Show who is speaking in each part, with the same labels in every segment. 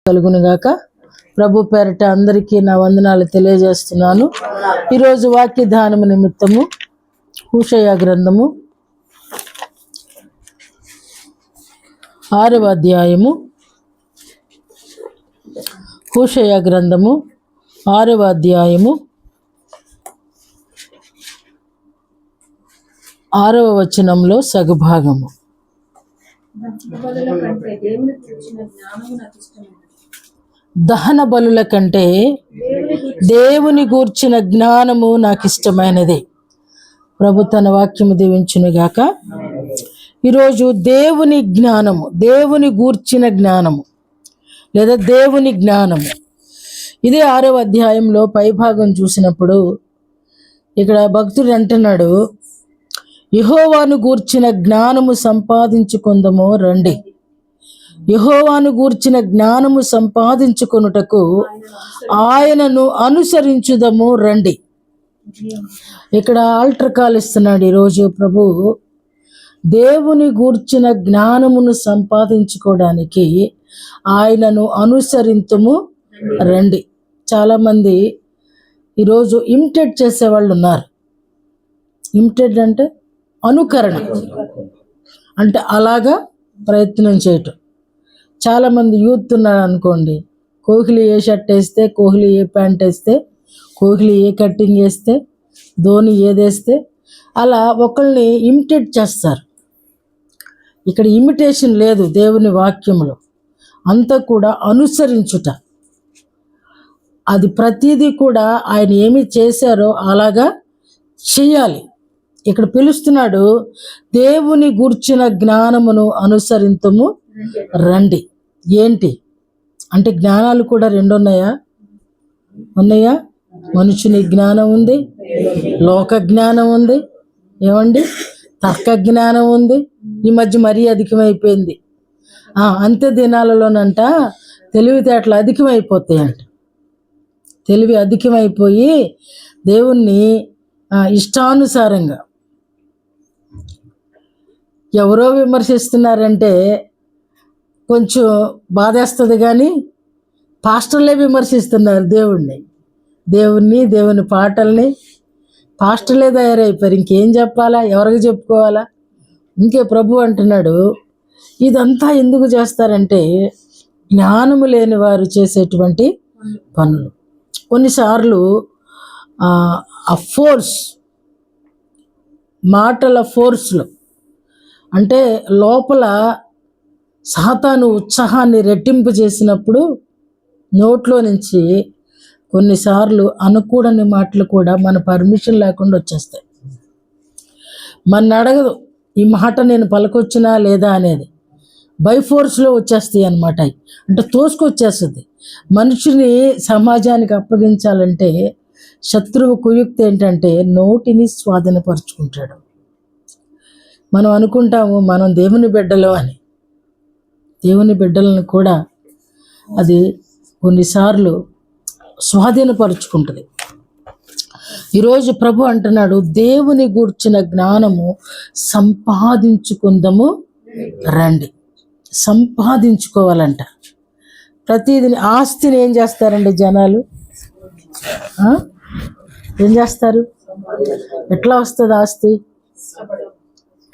Speaker 1: కలుగునుగాక. ప్రభు పేరట అందరికీ నా వందనాలు తెలియజేస్తున్నాను. ఈరోజు వాక్య ధ్యానము నిమిత్తము హోషేయ గ్రంథము 6వ అధ్యాయము, హోషేయ గ్రంథము 6వ అధ్యాయము 6వ వచనంలో సగభాగము. దహన బలుల కంటే దేవుని గూర్చిన జ్ఞానము నాకు ఇష్టమైనది. ప్రభు తన వాక్యము దీవించునుగాక. ఈరోజు దేవుని జ్ఞానము, దేవుని గూర్చిన జ్ఞానము లేదా దేవుని జ్ఞానము, ఇదే 6వ అధ్యాయంలో పైభాగం చూసినప్పుడు ఇక్కడ భక్తుడు అంటున్నాడు, యెహోవాను గూర్చిన జ్ఞానము సంపాదించుకుందము రండి. యెహోవాను గూర్చిన జ్ఞానము సంపాదించుకొనుటకు ఆయనను అనుసరించుదము రండి. ఇక్కడ ఆల్టర్ కాల్ ఇస్తున్నాడు ఈరోజు ప్రభు. దేవుని గూర్చిన జ్ఞానమును సంపాదించుకోవడానికి ఆయనను అనుసరింతుము రండి. చాలామంది ఈరోజు ఇమిటేట్ చేసేవాళ్ళు ఉన్నారు. ఇమిటేట్ అంటే అనుకరణ, అంటే అలాగా ప్రయత్నం చేయటం. చాలామంది యూత్ ఉన్నారు అనుకోండి, కోహ్లీ ఏ షర్ట్ వేస్తే, కోహ్లీ ఏ ప్యాంట్ వేస్తే, కోహ్లీ ఏ కట్టింగ్ వేస్తే, ధోని ఏదేస్తే అలా ఒకళ్ళని ఇమిటేట్ చేస్తారు. ఇక్కడ ఇమిటేషన్ లేదు దేవుని వాక్యంలో, అంతా కూడా అనుసరించుట. అది ప్రతిదీ కూడా ఆయన ఏమి చేశారో అలాగా చెయ్యాలి. ఇక్కడ పిలుస్తున్నాడు, దేవుని గూర్చిన జ్ఞానమును అనుసరింతుము రండి. ఏంటి అంటే జ్ఞానాలు కూడా రెండు ఉన్నాయా? మనుషుని జ్ఞానం ఉంది, లోక జ్ఞానం ఉంది, ఏమండి తర్క జ్ఞానం ఉంది. ఈ మధ్య మరీ అధికమైపోయింది. అంత్య దినాలలోనంట తెలివితేటలు అధికమైపోతాయంట. తెలివి అధికమైపోయి దేవుణ్ణి ఇష్టానుసారంగా ఎవరో విమర్శిస్తున్నారంటే కొంచెం బాధేస్తుంది, కానీ పాస్టర్లే విమర్శిస్తున్నారు దేవుణ్ణి, దేవుని పాటల్ని. పాస్టర్లే తయారైపోయారు. ఇంకేం చెప్పాలా, ఎవరికి చెప్పుకోవాలా? ఇంకే ప్రభు అంటున్నాడు, ఇదంతా ఎందుకు చేస్తారంటే జ్ఞానము లేని వారు చేసేటువంటి పనులు. కొన్నిసార్లు ఆ ఫోర్స్, మాటల ఫోర్స్లో, అంటే లోపల సాతాను ఉత్సాహాన్ని రెట్టింపు చేసినప్పుడు నోట్లో నుంచి కొన్నిసార్లు అనకూడని మాటలు కూడా మన పర్మిషన్ లేకుండా వచ్చేస్తాయి. మన అడగదు ఈ మాట నేను పలకొచ్చినా లేదా అనేది, బై ఫోర్స్లో వచ్చేస్తాయి అన్నమాట. అంటే తోసుకొచ్చేస్తుంది. మనుషుని సమాజానికి అప్పగించాలంటే శత్రువు కుయుక్తి ఏంటంటే నోటిని స్వాధీనపరుచుకుంటాడు. మనం అనుకుంటాము మనం దేవుని బిడ్డలు అని. దేవుని బిడ్డలను కూడా అది కొన్నిసార్లు స్వాధీనపరుచుకుంటుంది. ఈరోజు ప్రభు అంటున్నాడు, దేవుని గూర్చిన జ్ఞానము సంపాదించుకుందాము రండి. సంపాదించుకోవాలంట. ప్రతిదీ ఆస్తిని ఏం చేస్తారండి జనాలు? ఏం చేస్తారు? ఎట్లా వస్తుంది ఆస్తి?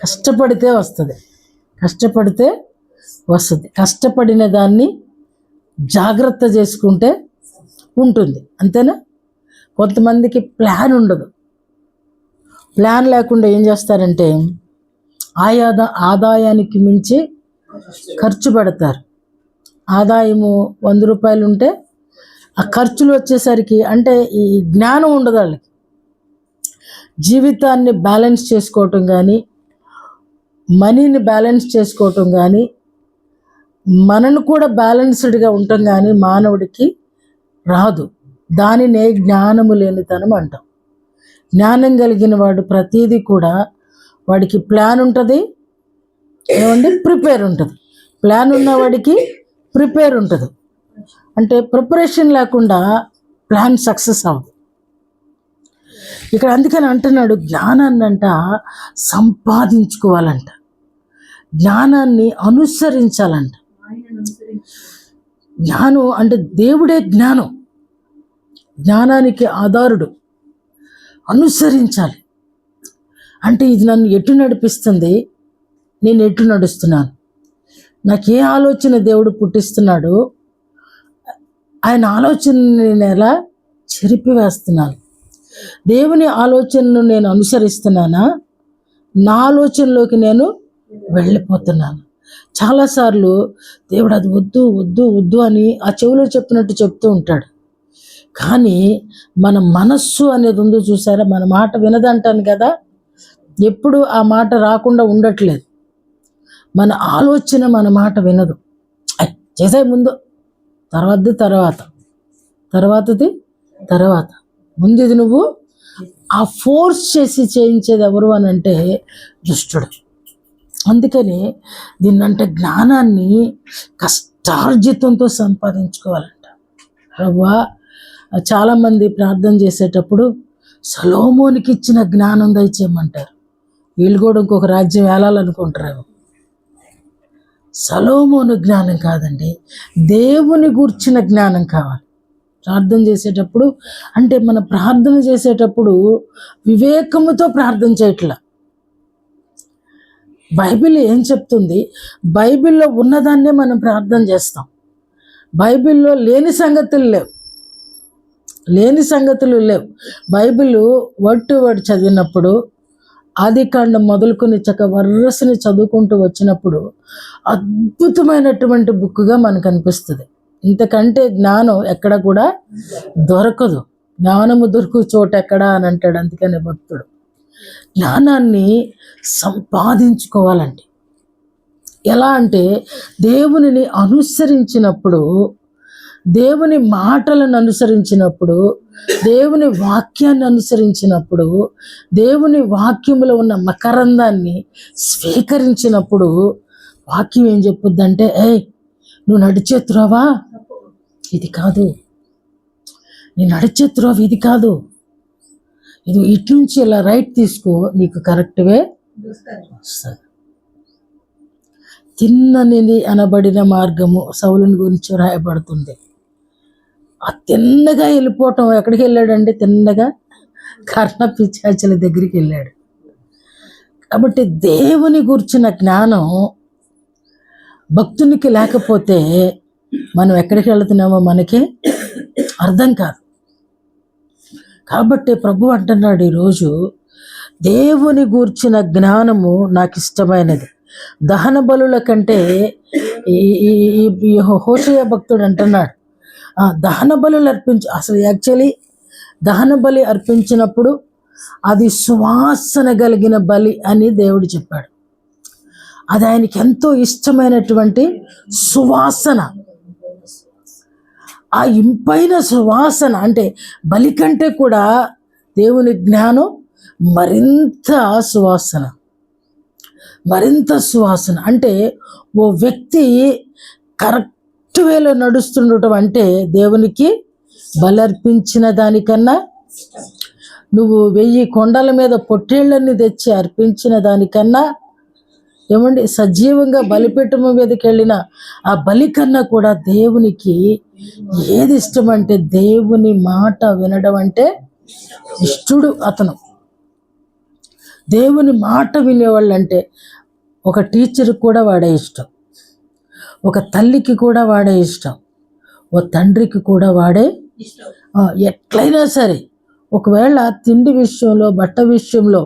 Speaker 1: కష్టపడితే వస్తుంది. కష్టపడిన దాన్ని జాగ్రత్త చేసుకుంటే ఉంటుంది, అంతేనా? కొంతమందికి ప్లాన్ ఉండదు. ప్లాన్ లేకుండా ఏం చేస్తారంటే ఆదాయానికి మించి ఖర్చు పెడతారు. ఆదాయము 100 రూపాయలు ఉంటే ఆ ఖర్చులు వచ్చేసరికి, అంటే ఈ జ్ఞానం ఉండదు వాళ్ళకి. జీవితాన్ని బ్యాలెన్స్ చేసుకోవటం కానీ, మనీని బ్యాలెన్స్ చేసుకోవటం కానీ, మనను కూడా బ్యాలెన్స్డ్గా ఉండటం కానీ మానవుడికి రాదు. దానినే జ్ఞానము లేనితనం అంటాం. జ్ఞానం కలిగిన వాడు ప్రతిదీ కూడా వాడికి ప్లాన్ ఉంటుంది, ప్రిపేర్ ఉంటుంది. ప్లాన్ ఉన్నవాడికి ప్రిపేర్ ఉంటుంది. అంటే ప్రిపరేషన్ లేకుండా ప్లాన్ సక్సెస్ అవ్వదు. ఇక్కడ అందుకని అంటున్నాడు, జ్ఞానాన్ని అంట సంపాదించుకోవాలంట, జ్ఞానాన్ని అనుసరించాలంట. జ్ఞానం అంటే దేవుడే జ్ఞానం, జ్ఞానానికి ఆధారుడు. అనుసరించాలి అంటే ఇది నన్ను ఎటు నడిపిస్తుంది, నేను ఎటు నడుస్తున్నాను, నాకు ఏ ఆలోచన దేవుడు పుట్టిస్తున్నాడు, ఆయన ఆలోచనని నేను ఎలా చెరిపివేస్తున్నాను, దేవుని ఆలోచనను నేను అనుసరిస్తున్నానా, నా ఆలోచనలోకి నేను వెళ్ళిపోతున్నాను. చాలాసార్లు దేవుడు అది వద్దు వద్దు వద్దు అని ఆ చెవిలో చెప్పినట్టు చెప్తూ ఉంటాడు. కానీ మన మనస్సు అనేది ఉందో చూసారా, మన మాట వినదంటాను కదా, ఎప్పుడు ఆ మాట రాకుండా ఉండట్లేదు. మన ఆలోచన మన మాట వినదు. చేసే ముందు తర్వాతది తర్వాత ముందు ఇది నువ్వు ఆ ఫోర్స్ చేసి చేయించేది ఎవరు అని అంటే దుష్టుడు. అందుకని దీన్నంటే జ్ఞానాన్ని కష్టార్జితంతో సంపాదించుకోవాలంట. ప్రభువా, చాలామంది ప్రార్థన చేసేటప్పుడు సొలొమోనుకి ఇచ్చిన జ్ఞానం దయచేయమంటారు. వీళ్ళు కూడా ఇంకొక రాజ్యం వేలాలనుకుంటారు. సొలొమోను జ్ఞానం కాదండి, దేవుని గూర్చిన జ్ఞానం కావాలి. ప్రార్థన చేసేటప్పుడు అంటే మన ప్రార్థన చేసేటప్పుడు వివేకముతో ప్రార్థన చేయట్లా. బైబిల్ ఏం చెప్తుంది, బైబిల్లో ఉన్నదాన్నే మనం ప్రార్థన చేస్తాం. బైబిల్లో లేని సంగతులు లేవు. బైబిల్ వర్డ్ టు వర్డ్ చదివినప్పుడు ఆదికాండం మొదలుకొని వరుసని చదువుకుంటూ వచ్చినప్పుడు అద్భుతమైనటువంటి బుక్గా మనకు అనిపిస్తుంది. ఇంతకంటే జ్ఞానం ఎక్కడ కూడా దొరకదు. జ్ఞానము దొరుకు చోట ఎక్కడా అని అంటాడు. అందుకనే భక్తుడు జ్ఞానాన్ని సంపాదించుకోవాలండి. ఎలా అంటే దేవునిని అనుసరించినప్పుడు, దేవుని మాటలను అనుసరించినప్పుడు, దేవుని వాక్యాన్ని అనుసరించినప్పుడు, దేవుని వాక్యములో ఉన్న మకరందాన్ని స్వీకరించినప్పుడు వాక్యం ఏం చెప్పుద్దంటే, నువ్వు నడిచే త్రోవా ఇది కాదు, నీ నడిచే త్రోవ ఇది కాదు, ఇది ఇటు నుంచి ఇలా రైట్ తీసుకో, నీకు కరెక్ట్వే వస్తుంది. తిన్ననిది అనబడిన మార్గము సౌలుని గురించి రాయబడుతుంది. ఆ తిన్నగా వెళ్ళిపోవటం, ఎక్కడికి వెళ్ళాడంటే తిన్నగా కర్ణ పిశాచుల దగ్గరికి వెళ్ళాడు. కాబట్టి దేవుని గురించిన జ్ఞానం భక్తునికి లేకపోతే మనం ఎక్కడికి వెళుతున్నామో మనకి అర్థం కాదు. కాబట్టి ప్రభు అంటున్నాడు ఈరోజు, దేవుని గూర్చిన జ్ఞానము నాకు ఇష్టమైనది. దహన బలుల కంటే ఈ హోషేయ భక్తుడు అంటున్నాడు, దహన బలులు అసలు యాక్చువల్లీ దహన బలి అర్పించినప్పుడు అది సువాసన కలిగిన బలి అని దేవుడు చెప్పాడు. అది ఆయనకి ఎంతో ఇష్టమైనటువంటి సువాసన. ఆ ఇంపైన సువాసన అంటే బలి కంటే కూడా దేవుని జ్ఞానం మరింత సువాసన. అంటే ఓ వ్యక్తి కరెక్ట్ వేలో నడుస్తుండటం అంటే దేవునికి బలర్పించిన దానికన్నా, నువ్వు 1000 కొండల మీద పొట్టేళ్ళని తెచ్చి అర్పించిన దానికన్నా, ఏమండి సజీవంగా బలిపీఠము మీదకి వెళ్ళిన ఆ బలి కన్నా కూడా దేవునికి ఏది ఇష్టం అంటే దేవుని మాట వినడం అంటే ఇష్టడు. అతను దేవుని మాట వినేవాళ్ళు అంటే ఒక టీచర్కి కూడా వాడే ఇష్టం, ఒక తల్లికి కూడా వాడే ఇష్టం, ఓ తండ్రికి కూడా వాడే ఎట్లయినా సరే. ఒకవేళ తిండి విషయంలో, బట్ట విషయంలో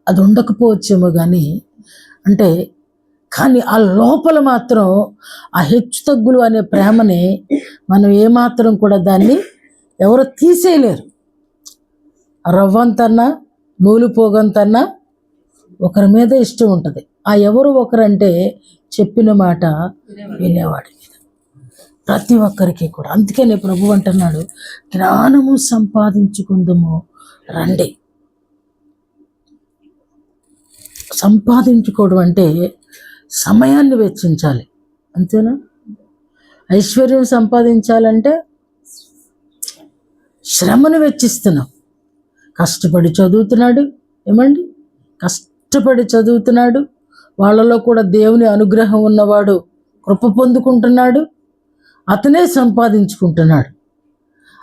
Speaker 1: అది ఉండకపోవచ్చేమో కానీ ఆ లోపల మాత్రం ఆ హెచ్చు తగ్గులు అనే ప్రేమని మనం ఏమాత్రం కూడా దాన్ని ఎవరు తీసేయలేరు. రవ్వంతన్నా నూలు పోగంతన్నా ఒకరి మీద ఇష్టం ఉంటుంది. ఆ ఎవరు ఒకరంటే చెప్పిన మాట వినేవాడి మీద, ప్రతి ఒక్కరికి కూడా. అందుకనే ప్రభు అంటున్నాడు, జ్ఞానము సంపాదించుకుందాము రండి. సంపాదించుకోవడం అంటే సమయాన్ని వెచ్చించాలి, అంతేనా? ఐశ్వర్యం సంపాదించాలంటే శ్రమను వెచ్చిస్తున్నాం. కష్టపడి చదువుతున్నాడు, వాళ్ళలో కూడా దేవుని అనుగ్రహం ఉన్నవాడు కృప పొందుకుంటున్నాడు. అతనే సంపాదించుకుంటున్నాడు.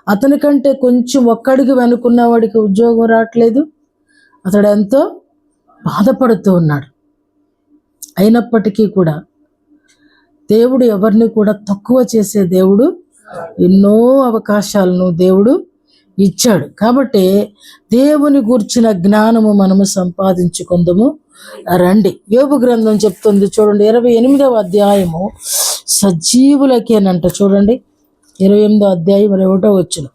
Speaker 1: అతని కంటే కొంచెం ఒక్కడికి వెనుకున్న వాడికి ఉద్యోగం రావట్లేదు. అతడు ఎంతో బాధపడుతూ ఉన్నాడు. అయినప్పటికీ కూడా దేవుడు ఎవరిని కూడా తక్కువ చేసే దేవుడు. ఎన్నో అవకాశాలను దేవుడు ఇచ్చాడు. కాబట్టి దేవుని గూర్చిన జ్ఞానము మనము సంపాదించుకుందాము రండి. యోబు గ్రంథం చెప్తుంది చూడండి, 28వ అధ్యాయము సజీవులకేనంట. చూడండి 28వ అధ్యాయం 1వ వచనం.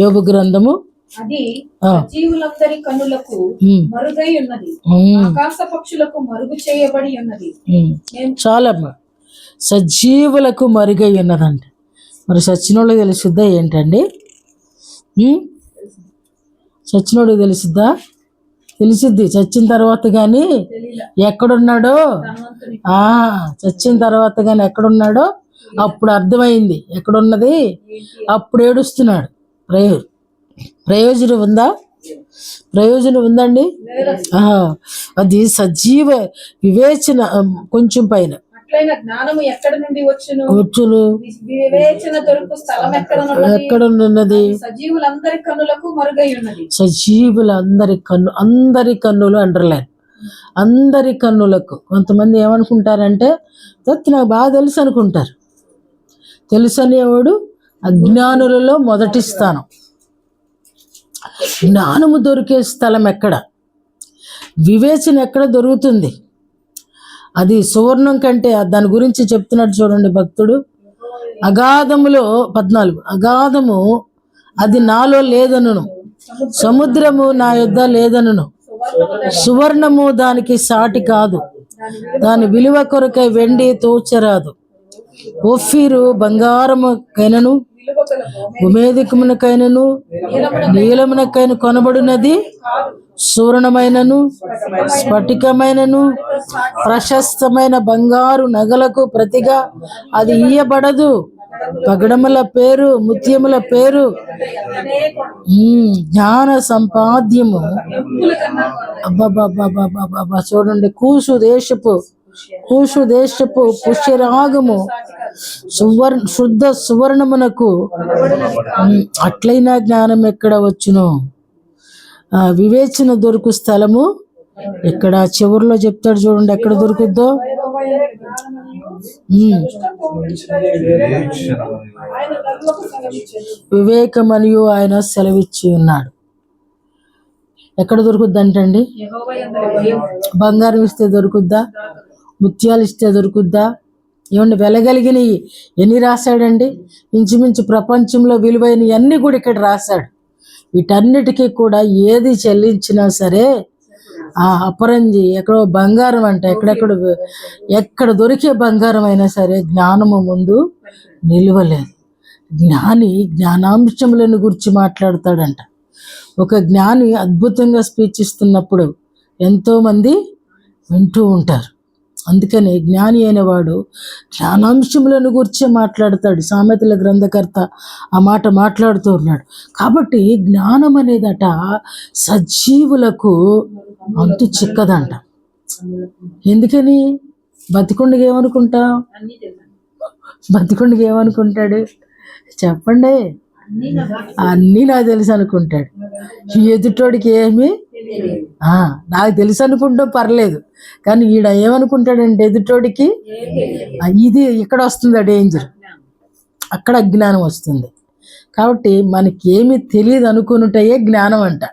Speaker 1: యోబు గ్రంథము
Speaker 2: అది సజీవులందరి కన్నులకు మరుగై ఉన్నది, ఆకాశ పక్షులకు మరుగు చేయబడి ఉన్నది.
Speaker 1: చాలమ్మా, సజీవులకు మరుగై ఉన్నదంట. మరి సచ్చినోళ్ళకి తెలుసుద్దా ఏంటండి? చచ్చినోడికి తెలుసుద్దా? తెలిసిద్ది. చచ్చిన తర్వాత కానీ ఎక్కడున్నాడో, చచ్చిన తర్వాత కానీ ఎక్కడున్నాడో అప్పుడు అర్థమైంది ఎక్కడున్నది. అప్పుడు ఏడుస్తున్నాడు. ప్రయోజనం ఉందా? ప్రయోజనం ఉందండి. అది సజీవ వివేచన. కొంచెం పైన
Speaker 2: జ్ఞానము ఎక్కడ నుండి
Speaker 1: వచ్చును,
Speaker 2: వివేచన దొరుకు స్థలం
Speaker 1: ఎక్కడున్నది?
Speaker 2: సజీవులందరి కన్నులకు మరుగై ఉన్నది.
Speaker 1: అందరి కన్నులు అండర్లైన్, అందరి కన్నులకు. కొంతమంది ఏమనుకుంటారంటే నాకు బాగా తెలుసు అనుకుంటారు. తెలుసు అనేవాడు అజ్ఞానులలో మొదటి స్థానం. జ్ఞానము దొరికే స్థలం ఎక్కడ? వివేచన ఎక్కడ దొరుకుతుంది? అది సువర్ణం కంటే, దాని గురించి చెప్తున్నాడు చూడండి భక్తుడు. అగాధములో 14, అగాధము అది నాలో లేదనును, సముద్రము నా యొద్ద లేదనును, సువర్ణము దానికి సాటి కాదు, దాని విలువ కొరకై వెండి తోచరాదు. ఒఫీరు బంగారముకైనను భూమేధికమునకైనను నీలమునకైన కొనబడినది, సువర్ణమైనను స్ఫటికమైనను ప్రశస్తమైన బంగారు నగలకు ప్రతిగా అది ఇయ్యబడదు. పగడముల పేరు, ముత్యముల పేరు, జ్ఞాన సంపాద్యము. చూడండి, కూసు దేశపు పుష్యరాగము శుద్ధ సువర్ణమునకు అట్లైన జ్ఞానం ఎక్కడ వచ్చును? వివేచన దొరుకు స్థలము ఇక్కడ చివరిలో చెప్తాడు చూడండి, ఎక్కడ దొరుకుద్దో. వివేకమనియు ఆయన సెలవిచ్చి ఉన్నాడు. ఎక్కడ దొరుకుద్ది అంటండి? బంగారం ఇస్తే దొరుకుద్దా? ముత్యాలు ఇస్తే దొరుకుద్దా? ఏమన్నా వెలగలిగినవి ఎన్ని రాశాడండి? ఇంచుమించు ప్రపంచంలో విలువైన అన్నీ కూడా ఇక్కడ రాశాడు. వీటన్నిటికీ కూడా ఏది చెల్లించినా సరే అపరంజి ఎక్కడో బంగారం అంట, ఎక్కడ దొరికే బంగారం అయినా సరే జ్ఞానము ముందు నిలవలేదు. జ్ఞాని జ్ఞానాంశములను గురించి మాట్లాడతాడంట. ఒక జ్ఞాని అద్భుతంగా స్పీచ్ ఇస్తున్నప్పుడు ఎంతోమంది వింటూ ఉంటారు. అందుకని జ్ఞాని అయిన వాడు జ్ఞానాంశములను గురించి మాట్లాడతాడు. సామెతల గ్రంథకర్త ఆ మాట మాట్లాడుతూ ఉన్నాడు. కాబట్టి జ్ఞానం అనేదట సజీవులకు అంతు చిక్కదంట. ఎందుకని? బతికుండగా ఏమనుకుంటాడు చెప్పండి? అన్నీ నాకు తెలుసు అనుకుంటాడు. ఎదుటోడికి ఏమి నాకు తెలుసు అనుకుంటాం పర్లేదు, కానీ ఈడ ఏమనుకుంటాడంటే ఎదుటోడికి ఇది ఇక్కడ వస్తుంది ఆ డేంజర్, అక్కడ అజ్ఞానం వస్తుంది. కాబట్టి మనకేమి తెలియదు అనుకున్నటయే జ్ఞానం అంట.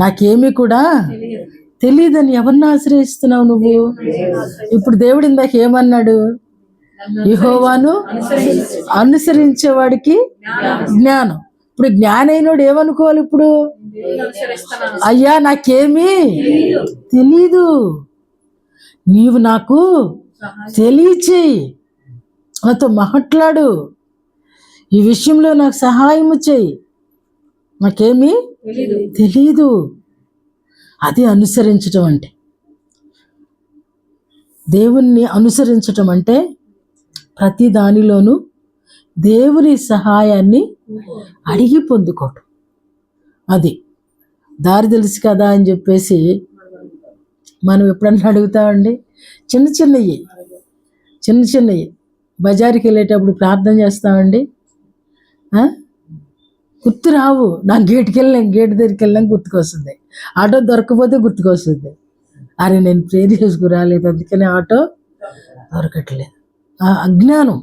Speaker 1: నాకేమీ కూడా తెలియదని ఎవరిని ఆశ్రయిస్తున్నావు నువ్వు? ఇప్పుడు దేవుడు ఇందాక ఏమన్నాడు? యెహోవాను అనుసరించేవాడికి జ్ఞానం. ఇప్పుడు జ్ఞానైనోడు ఏమనుకోవాలి? ఇప్పుడు అయ్యా నాకేమీ తెలీదు, నీవు నాకు తెలియచేయి, నాతో మాట్లాడు, ఈ విషయంలో నాకు సహాయము చేయి, నాకేమీ తెలీదు. అది అనుసరించటం అంటే. దేవుణ్ణి అనుసరించటం అంటే ప్రతి దానిలోనూ దేవుని సహాయాన్ని అడిగి పొందుకోవటం. అది దారి తెలుసు కదా అని చెప్పేసి మనం ఎప్పుడన్నా అడుగుతామండి? చిన్న చిన్నవి బజారుకి వెళ్ళేటప్పుడు ప్రార్థన చేస్తామండి, గుర్తు రావు. నాకు గేట్ దగ్గరికి వెళ్ళాం గుర్తుకొస్తుంది, ఆటో దొరకపోతే గుర్తుకొస్తుంది, అరే నేను ప్రేర్ చేసుకు రాలేదు అందుకని ఆటో దొరకట్లేదు. అజ్ఞానం,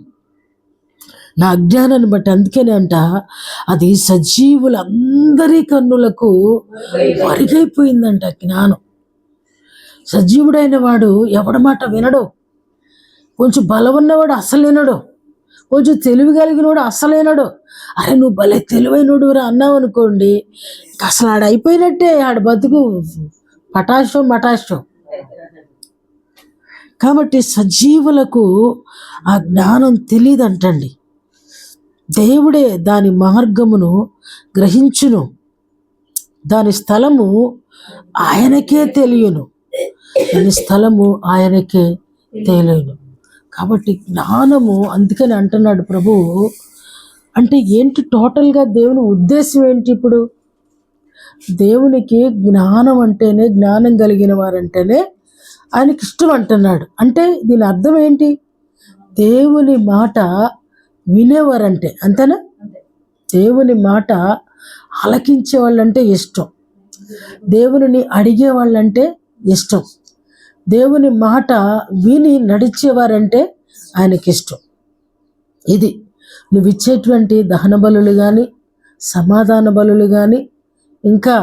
Speaker 1: నా అజ్ఞానాన్ని బట్టి. అందుకని అంట అది సజీవులందరి కన్నులకు మరుగైపోయిందంట జ్ఞానం. సజీవుడైన వాడు ఎవడి మాట వినడు, కొంచెం బలం ఉన్నవాడు అస్సలు వినడు, కొంచెం తెలివి కలిగినవాడు అస్సలు వినడు. అరే నువ్వు భలే తెలివైనడు రా అన్నావు అనుకోండి, అసలు ఆడ అయిపోయినట్టే, ఆడ బతుకు మటాషం. కాబట్టి సజీవులకు ఆ జ్ఞానం తెలియదంటండి. దేవుడే దాని మార్గమును గ్రహించును, దాని స్థలము ఆయనకే తెలియను, దాని స్థలము ఆయనకే తెలియను. కాబట్టి జ్ఞానము, అందుకని అంటున్నాడు ప్రభువు. అంటే ఏంటి టోటల్గా దేవుని ఉద్దేశం ఏంటి? ఇప్పుడు దేవునికి జ్ఞానం అంటేనే, జ్ఞానం కలిగిన వారంటేనే ఆయనకి ఇష్టం అంటున్నాడు. అంటే దీని అర్థం ఏంటి? దేవుని మాట వినేవారంటే, అంతేనా? దేవుని మాట ఆలకించే వాళ్ళంటే ఇష్టం, దేవుని అడిగే వాళ్ళంటే ఇష్టం, దేవుని మాట విని నడిచేవారంటే ఆయనకి ఇష్టం. ఇది నువ్వు ఇచ్చేటువంటి దహన బలులు కానీ, సమాధాన బలులు కానీ, ఇంకా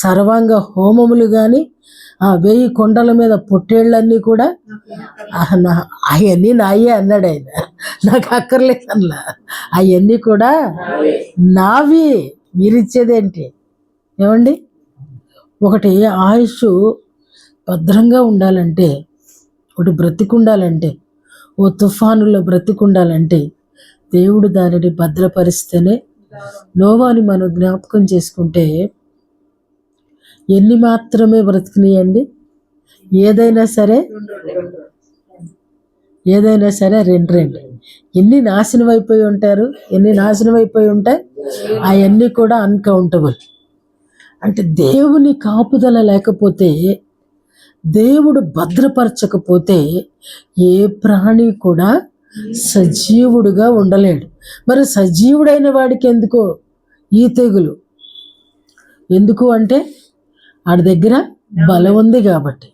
Speaker 1: సర్వాంగ హోమములు కానీ, 1000 కొండల మీద పొట్టేళ్ళన్నీ కూడా అవన్నీ నాయే అన్నాడు ఆయన, నాకు అక్కర్లేదు అన్నా. అవన్నీ కూడా నావి, మీరిచ్చేదేంటి? ఏమండి, ఒకటి ఆయుష్ భద్రంగా ఉండాలంటే, ఒకటి బ్రతికుండాలంటే, ఓ తుఫానులో బ్రతికుండాలంటే దేవుడు దానిని భద్రపరిస్తేనే. నోవాని మనం జ్ఞాపకం చేసుకుంటే ఎన్ని మాత్రమే బ్రతికినాయండి? ఏదైనా సరే రెండు. ఎన్ని నాశనం అయిపోయి ఉంటారు, ఎన్ని నాశనం అయిపోయి ఉంటాయి, అవన్నీ కూడా అన్కౌంటబుల్. అంటే దేవుని కాపుదల లేకపోతే, దేవుడు భద్రపరచకపోతే ఏ ప్రాణి కూడా సజీవుడుగా ఉండలేడు. మరి సజీవుడైన వాడికి ఎందుకో ఈ తెగులు? ఎందుకు అంటే ఆడి దగ్గర బలం ఉంది కాబట్టి,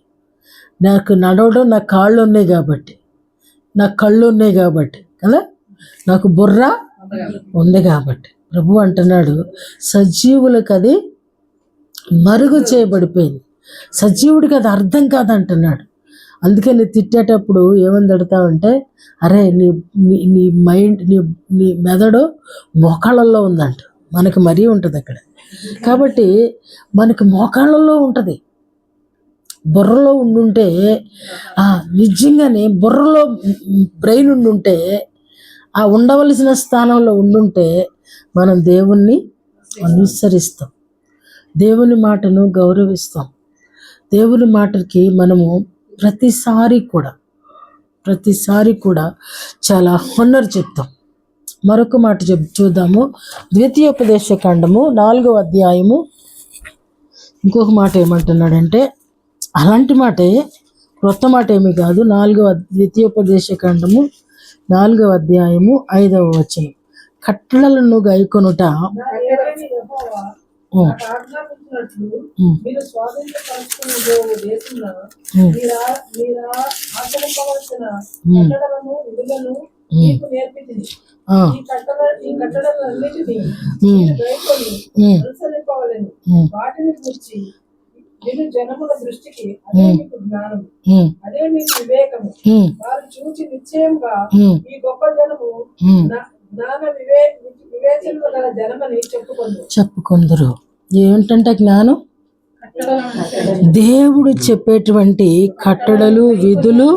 Speaker 1: నాకు నడవడం, నా కాళ్ళు ఉన్నాయి కాబట్టి, నా కళ్ళు ఉన్నాయి కాబట్టి కదా, నాకు బుర్ర ఉంది కాబట్టి. ప్రభు అంటున్నాడు సజీవులకు అది మరుగు చేయబడిపోయింది, సజీవుడికి అది అర్థం కాదంటున్నాడు. అందుకని తిట్టేటప్పుడు ఏమని తిడతావంటే, అరే నీ మైండ్, నీ మెదడు మోకాళ్ళల్లో ఉందంట. మనకి మరీ ఉంటుంది అక్కడ. కాబట్టి మనకి మోకాళ్ళల్లో ఉంటుంది. బుర్రలో ఉండుంటే, నిజంగానే బుర్రలో బ్రెయిన్ ఉండుంటే, ఆ ఉండవలసిన స్థానంలో ఉండుంటే మనం దేవుణ్ణి అనుసరిస్తాం, దేవుని మాటను గౌరవిస్తాం, దేవుని మాటకి మనము ప్రతిసారి కూడా చాలా హానర్ చెప్తాం. మరొక మాట చూద్దాము. ద్వితీయోపదేశకాండము 4వ అధ్యాయము ఇంకొక మాట ఏమంటున్నాడంటే, అలాంటి మాటే, క్రొత్త మాట ఏమీ కాదు. ద్వితీయోపదేశకాండము 4వ అధ్యాయము 5వ వచనం. కట్టడలను గైకొనుట
Speaker 2: మీరు స్వాధీనపరచుకునే దేశంలో ఆచరించవలసిన కట్టడలను, విధులను మీకు నేర్పించింది. ఈ కట్టడలన్నిటినీ అనుసరింపవలెను. వాటిని గురించి విను జనముల దృష్టికి అదే మీకు జ్ఞానము, అదే మీకు వివేకము. వారు చూచి నిశ్చయంగా ఈ గొప్ప జనము జ్ఞాన వివేచనలు గల జనమని
Speaker 1: చెప్పుకొందరు. ఏమిటంటే జ్ఞానం, దేవుడు చెప్పేటువంటి కట్టడలు, విధులు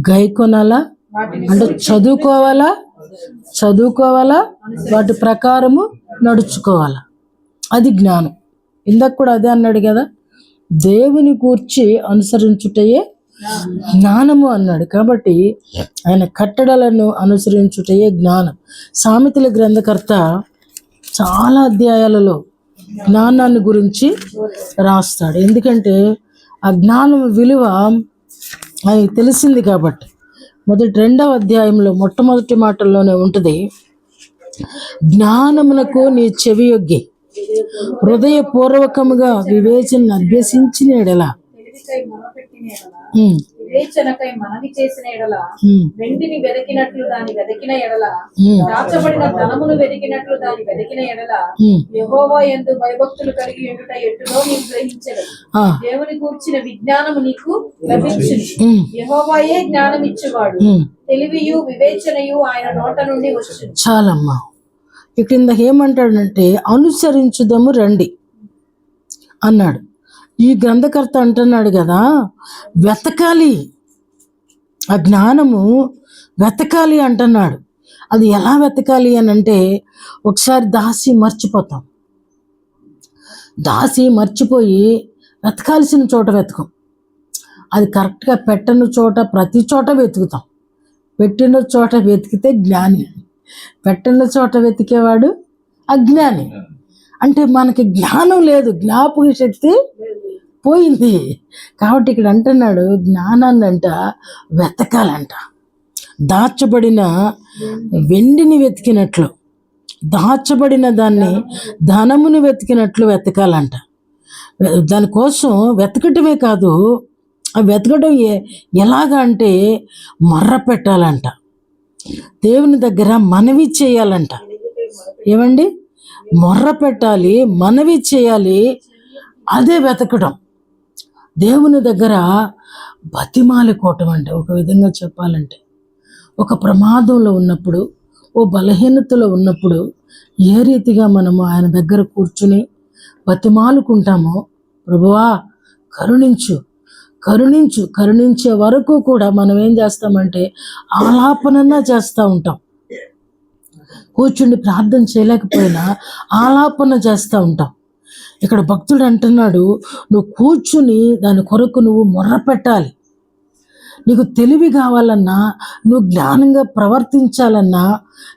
Speaker 1: గైకొనాలా, అంటే చదువుకోవాలా, వాటి ప్రకారము నడుచుకోవాలా. అది జ్ఞానం. ఇందాక కూడా అదే అన్నాడు కదా, దేవుని గూర్చి అనుసరించుటయే జ్ఞానము అన్నాడు. కాబట్టి ఆయన కట్టడలను అనుసరించుటయే జ్ఞానం. సామెతల గ్రంథకర్త చాలా అధ్యాయాలలో జ్ఞానాన్ని గురించి రాస్తాడు. ఎందుకంటే ఆ జ్ఞానం విలువ ఆయనకు తెలిసింది కాబట్టి. రెండవ అధ్యాయంలో మొట్టమొదటి మాటల్లోనే ఉంటుంది, జ్ఞానమునకు నీ చెవియొగ్గి హృదయపూర్వకముగా వివేచన అభ్యసించిన ఎడల,
Speaker 2: తెలివికై మొరపెట్టిన ఎడల, వివేచనకై మనవి చేసిన ఎడల, వెండిని వెతికినట్లు దాని వెతికిన ఎడల, దాచబడిన ధనమును వెతికినట్లు దాని వెతికిన ఎడల, యెహోవా యందు భయభక్తులు కలిగి ఉండుట ఎట్టులో నీవు గ్రహించగలవు. దేవుని గూర్చిన విజ్ఞానము నీకు లభించును. యెహోవాయే జ్ఞానం ఇచ్చేవాడు, తెలివియు వివేచనయు ఆయన నోట నుండి వచ్చును.
Speaker 1: చాలమ్మా. ఇక్కడ ఏమంటాడంటే అనుసరించుదము రండి అన్నాడు. ఈ గ్రంథకర్త అంటున్నాడు కదా, వెతకాలి, ఆ జ్ఞానము వెతకాలి అంటున్నాడు. అది ఎలా వెతకాలి అని అంటే, ఒకసారి దాసి మర్చిపోయి వెతకాల్సిన చోట వెతకం. అది కరెక్ట్గా పెట్టని చోట ప్రతి చోట వెతుకుతాం. పెట్టిన చోట వెతికితే జ్ఞాని, పెట్టిన చోట వెతికేవాడు అజ్ఞాని. అంటే మనకి జ్ఞానం లేదు, జ్ఞాపక శక్తి పోయింది. కాబట్టి ఇక్కడ అంటున్నాడు, జ్ఞానాన్ని అంట వెతకాలంట. దాచబడిన వెండిని వెతికినట్లు, దాచబడిన దాన్ని ధనముని వెతికినట్లు వెతకాలంట. దానికోసం వెతకటమే కాదు, ఆ వెతకడం ఎలాగా అంటే మర్ర పెట్టాలంట, దేవుని దగ్గర మనవి చేయాలంట. ఏమండి, మొర్ర పెట్టాలి, మనవి చేయాలి, అదే వెతకడం. దేవుని దగ్గర బతిమాలుకోవటం అంటే, ఒక విధంగా చెప్పాలంటే, ఒక ప్రమాదంలో ఉన్నప్పుడు, ఓ బలహీనతలో ఉన్నప్పుడు ఏ రీతిగా మనము ఆయన దగ్గర కూర్చుని బతిమాలుకుంటామో, ప్రభువా కరుణించు కరుణించు, కరుణించే వరకు కూడా మనం ఏం చేస్తామంటే ఆలాపనన్నా చేస్తూ ఉంటాం. కూర్చుండి ప్రార్థన చేయలేకపోయినా ఆలాపన చేస్తూ ఉంటాం. ఇక్కడ భక్తుడు అంటున్నాడు, నువ్వు కూర్చుని దాని కొరకు నువ్వు మొర్ర పెట్టాలి. నీకు తెలివి కావాలన్నా, నువ్వు జ్ఞానంగా ప్రవర్తించాలన్నా,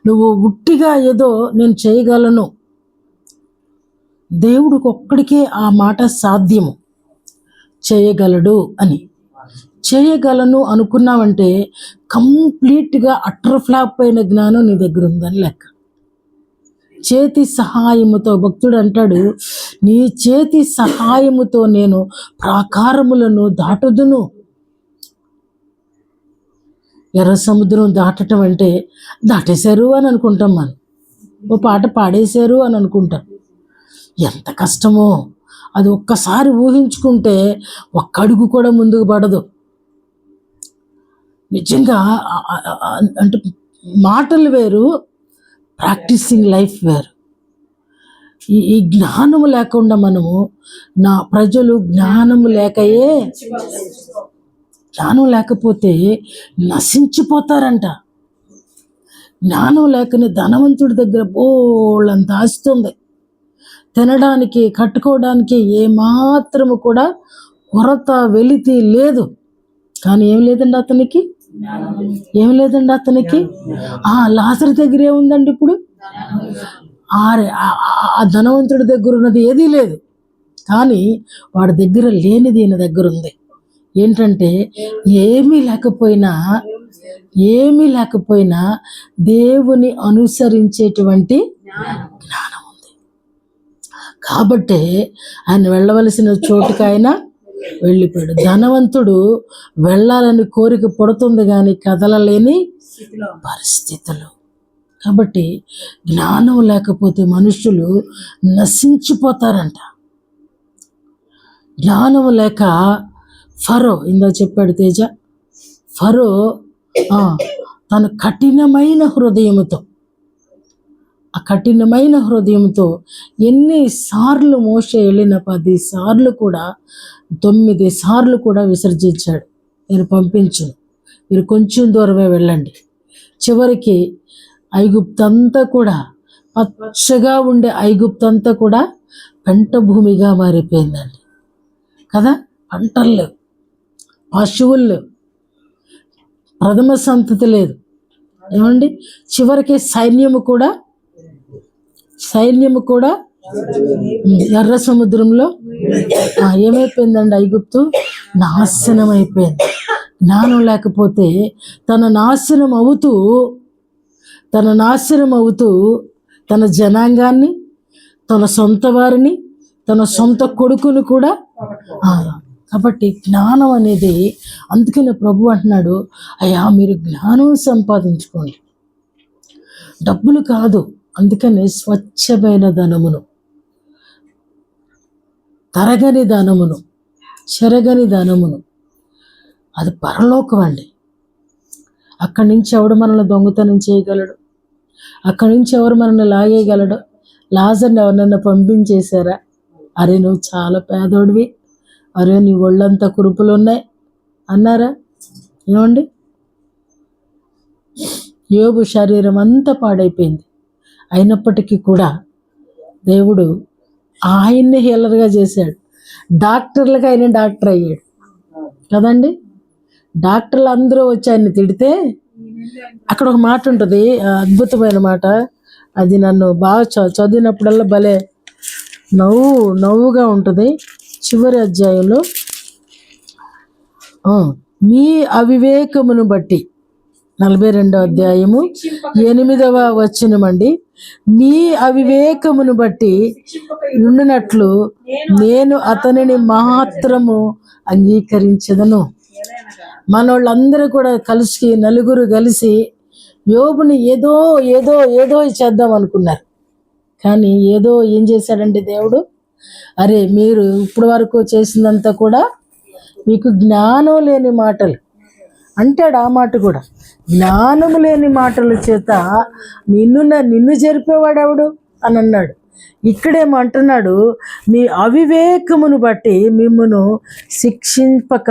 Speaker 1: నువ్వు ఉట్టిగా ఏదో నేను చేయగలను, దేవుడికి ఒక్కడికే ఆ మాట సాధ్యము, చేయగలడు అని. చేయగలను అనుకున్నావంటే కంప్లీట్గా అటర్ ఫ్లాప్ అయిన జ్ఞానం నీ దగ్గర ఉందని లెక్క. చేతి సహాయముతో, భక్తుడు అంటాడు, నీ చేతి సహాయముతో నేను ప్రాకారములను దాటుదును. ఎర్ర సముద్రం దాటటం అంటే దాటేశారు అని అనుకుంటాం, మనం ఓ పాట పాడేశారు అని అనుకుంటాం. ఎంత కష్టమో అది ఒక్కసారి ఊహించుకుంటే ఒక్క అడుగు కూడా ముందుకు పడదు. నిజంగా అంటే మాటలు వేరు, ప్రాక్టీసింగ్ లైఫ్ వేరు. ఈ జ్ఞానము లేకుండా మనము, నా ప్రజలు జ్ఞానము లేకయే, జ్ఞానం లేకపోతే నశించిపోతారంట. జ్ఞానం లేకనే ధనవంతుడి దగ్గర బోళ్ళంత ఆస్తుంది, తినడానికి కట్టుకోవడానికి ఏమాత్రము కూడా కొరత వెలితి లేదు. కానీ ఏం లేదండి అతనికి, ఏం లేదండి అతనికి. లాజరు దగ్గర ఏముందండి ఇప్పుడు? ఆ ధనవంతుడి దగ్గర ఉన్నది ఏదీ లేదు, కానీ వాడి దగ్గర లేనిది ఈయన దగ్గర ఉంది. ఏంటంటే ఏమీ లేకపోయినా దేవుని అనుసరించేటువంటి జ్ఞానం ఉంది. కాబట్టి ఆయన వెళ్ళవలసిన చోటుకి ఆయన వెళ్ళిపోయాడు. ధనవంతుడు వెళ్ళాలని కోరిక పడుతుంది కానీ కదలలేని పరిస్థితులు. కాబట్టి జ్ఞానం లేకపోతే మనుషులు నశించిపోతారంట. జ్ఞానం లేక ఫరో, ఇందా చెప్పాడు తేజ, ఫరో తన కఠినమైన హృదయముతో, ఆ కఠినమైన హృదయంతో ఎన్నిసార్లు మోషే వెళ్ళిన 10 సార్లు కూడా 9 సార్లు కూడా విసర్జించాడు, నేను పంపించును, మీరు కొంచెం దూరమే వెళ్ళండి. చివరికి ఐగుప్తంతా కూడా, పచ్చగా ఉండే ఐగుప్తంతా కూడా పెంట భూమిగా మారిపోయిందండి కదా. పంటలు లేవు, పశువులు లేవు, ప్రథమ సంతతి లేదు. ఏమండి, చివరికి సైన్యము కూడా ఎర్ర సముద్రంలో ఏమైపోయిందండి? ఐగుప్తు నాశనం అయిపోయింది. జ్ఞానం లేకపోతే తన నాశనం అవుతూ తన జనాంగాన్ని, తన సొంత వారిని, తన సొంత కొడుకుని కూడా కాబట్టి జ్ఞానం అనేది, అందుకనే ప్రభు అంటున్నాడు, అయ్యా మీరు జ్ఞానం సంపాదించుకోండి, డబ్బులు కాదు. అందుకని స్వచ్ఛమైన ధనమును, తరగని ధనమును, చెరగని ధనమును, అది పరలోకం అండి. అక్కడి నుంచి ఎవడు మనల్ని దొంగతనం చేయగలడు? అక్కడి నుంచి ఎవరు మనల్ని లాగేయగలడు? లాజర్ని ఎవరినైనా పంపించేశారా? అరే నువ్వు చాలా పేదోడివి, అరే నీ ఒళ్ళంతా కురుపులు ఉన్నాయి అన్నారా? ఏమండి? యోబు శరీరం అంతా పాడైపోయింది, అయినప్పటికీ కూడా దేవుడు ఆయన్ని హీలర్గా చేశాడు. డాక్టర్లకు ఆయన డాక్టర్ అయ్యాడు కదండి. డాక్టర్లు అందరూ వచ్చి ఆయన్ని తిడితే అక్కడ ఒక మాట ఉంటుంది, అద్భుతమైన మాట. అది నన్ను బాగా చదివినప్పుడల్లా భలే నవ్వుగా ఉంటుంది. చివరి అధ్యాయంలో మీ అవివేకమును బట్టి, 42వ అధ్యాయము 8వ వచనమండి. మీ అవివేకమును బట్టి ఉండినట్లు నేను అతనిని మాత్రము అంగీకరించదను. మనోళ్ళందరూ కూడా నలుగురు కలిసి యోబుని ఏదో ఏదో ఏదో చేద్దాం అనుకున్నారు. కానీ ఏం చేశాడంటే దేవుడు, అరే మీరు ఇప్పుడు వరకు చేసిందంతా కూడా మీకు జ్ఞానం లేని మాటలు అంటాడు. ఆ మాట కూడా, జ్ఞానము లేని మాటల చేత నిన్ను జరిపేవాడెవడు అని అన్నాడు. ఇక్కడేమంటున్నాడు, మీ అవివేకమును బట్టి మిమ్మును శిక్షింపక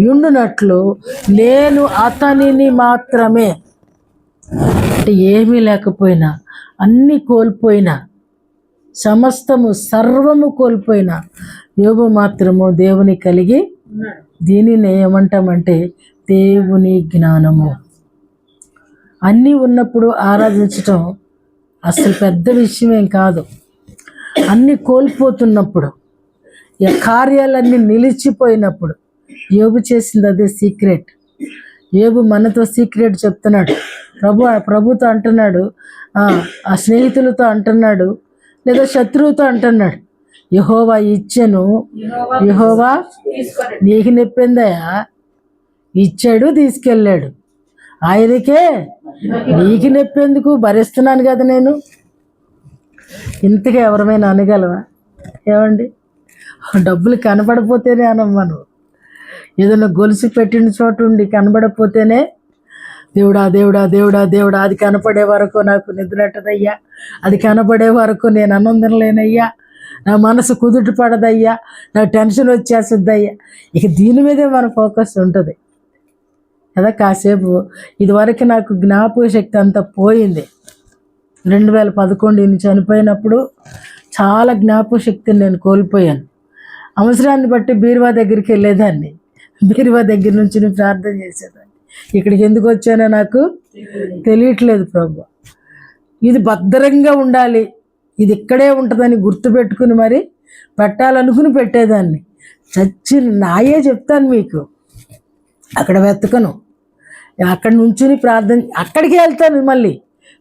Speaker 1: ఉండునట్లు నేను అతనిని మాత్రమే, అంటే ఏమీ లేకపోయినా, అన్నీ కోల్పోయినా, సమస్తము సర్వము కోల్పోయినా యోబు మాత్రము దేవుని కలిగి, దీనిని ఏమంటామంటే దేవుని జ్ఞానము. అన్నీ ఉన్నప్పుడు ఆరాధించటం అసలు పెద్ద విషయమేం కాదు. అన్నీ కోల్పోతున్నప్పుడు, కార్యాలన్నీ నిలిచిపోయినప్పుడు యోబు చేసింది అదే సీక్రెట్. యోబు మనతో సీక్రెట్ చెప్తున్నాడు. ప్రభుతో అంటున్నాడు, ఆ స్నేహితులతో అంటున్నాడు, లేదా శత్రువుతో అంటున్నాడు, యెహోవా ఇచ్చెను, యెహోవా నీకు నెప్పిందయా, ఇచ్చాడు తీసుకెళ్ళాడు, ఆయనకే నీకు నెప్పెందుకు, భరిస్తున్నాను కదా నేను. ఇంతగా ఎవరమైనా అనగలవా? ఏమండి? డబ్బులు కనబడిపోతేనే అనమ్మా నువ్వు. ఏదైనా గొలుసు పెట్టిన చోట ఉండి కనబడకపోతేనే దేవుడా దేవుడా దేవుడా దేవుడా, అది కనపడే వరకు నాకు నిద్రట్టదయ్యా, అది కనపడే వరకు నేను ఆనందం లేనయ్యా, నా మనసు కుదుట పడదయ్యా, నాకు టెన్షన్ వచ్చేస్తుందయ్యా. ఇక దీని మీదే మన ఫోకస్ ఉంటుంది కదా. కాసేపు ఇదివరకు నాకు జ్ఞాపక శక్తి అంతా పోయింది. 2011 ఈయన చనిపోయినప్పుడు చాలా జ్ఞాపక శక్తిని నేను కోల్పోయాను. అవసరాన్ని బట్టి బీరువా దగ్గరికి వెళ్ళేదాన్ని, బీరువా దగ్గర నుంచి ప్రార్థన చేసేదాన్ని. ఇక్కడికి ఎందుకు వచ్చానో నాకు తెలియట్లేదు ప్రభు. ఇది భద్రంగా ఉండాలి, ఇది ఇక్కడే ఉంటుందని గుర్తుపెట్టుకుని మరి పెట్టాలనుకుని పెట్టేదాన్ని. నాయే చెప్తాను మీకు, అక్కడ వెతకను, అక్కడ నుంచుని ప్రార్థన, అక్కడికి వెళ్తాను, మళ్ళీ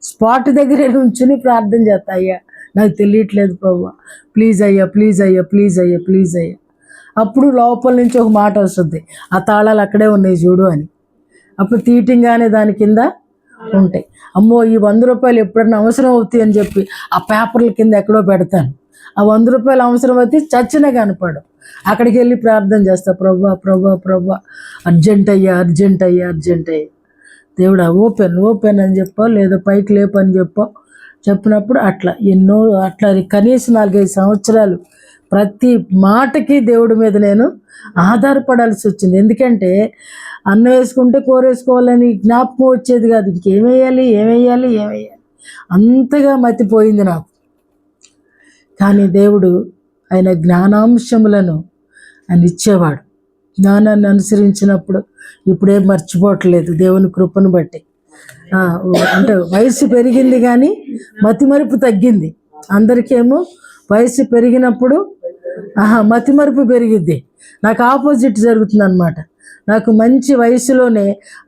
Speaker 1: స్పాట్ దగ్గర నుంచుని ప్రార్థన చేస్తా. అయ్యా నాకు తెలియట్లేదు ప్రభు, ప్లీజ్ అయ్యా ప్లీజ్ అయ్యా ప్లీజ్ అయ్యా ప్లీజ్ అయ్యా. అప్పుడు లోపల నుంచి ఒక మాట వస్తుంది, ఆ తాళాలు అక్కడే ఉన్నాయి చూడు అని. అప్పుడు తీయటంగానే దాని కింద ఉంటాయి. అమ్మో ఈ 100 రూపాయలు ఎప్పుడన్నా అవసరం అవుతాయి అని చెప్పి ఆ పేపర్ల కింద ఎక్కడో పెడతాను. ఆ 100 రూపాయలు అవసరం అయితే చచ్చినా కనపడు. అక్కడికి వెళ్ళి ప్రార్థన చేస్తా, ప్రభా ప్రభా ప్రభా అర్జెంట్ అయ్యా అర్జెంట్ అయ్యా అర్జెంట్ అయ్యా, దేవుడా ఓపెన్ అని చెప్పో, లేదా పైకి లేపని చెప్పినప్పుడు అట్లా కనీసం 4-5 సంవత్సరాలు ప్రతి మాటకి దేవుడి మీద నేను ఆధారపడాల్సి వచ్చింది. ఎందుకంటే అన్నం వేసుకుంటే కూర వేసుకోవాలని జ్ఞాపకం వచ్చేది కాదు, ఇంకేమేయాలి అంతగా మతిపోయింది నాకు. కానీ దేవుడు ఆయన జ్ఞానాంశములను ఆయన ఇచ్చేవాడు. జ్ఞానాన్ని అనుసరించినప్పుడు ఇప్పుడేం మర్చిపోవట్లేదు దేవుని కృపను బట్టి. అంటే వయసు పెరిగింది కానీ మతిమరుపు తగ్గింది. అందరికేమో వయసు పెరిగినప్పుడు మతిమరుపు పెరిగిద్ది. నాకు ఆపోజిట్ జరుగుతుంది అనమాట. నాకు మంచి వయసులోనే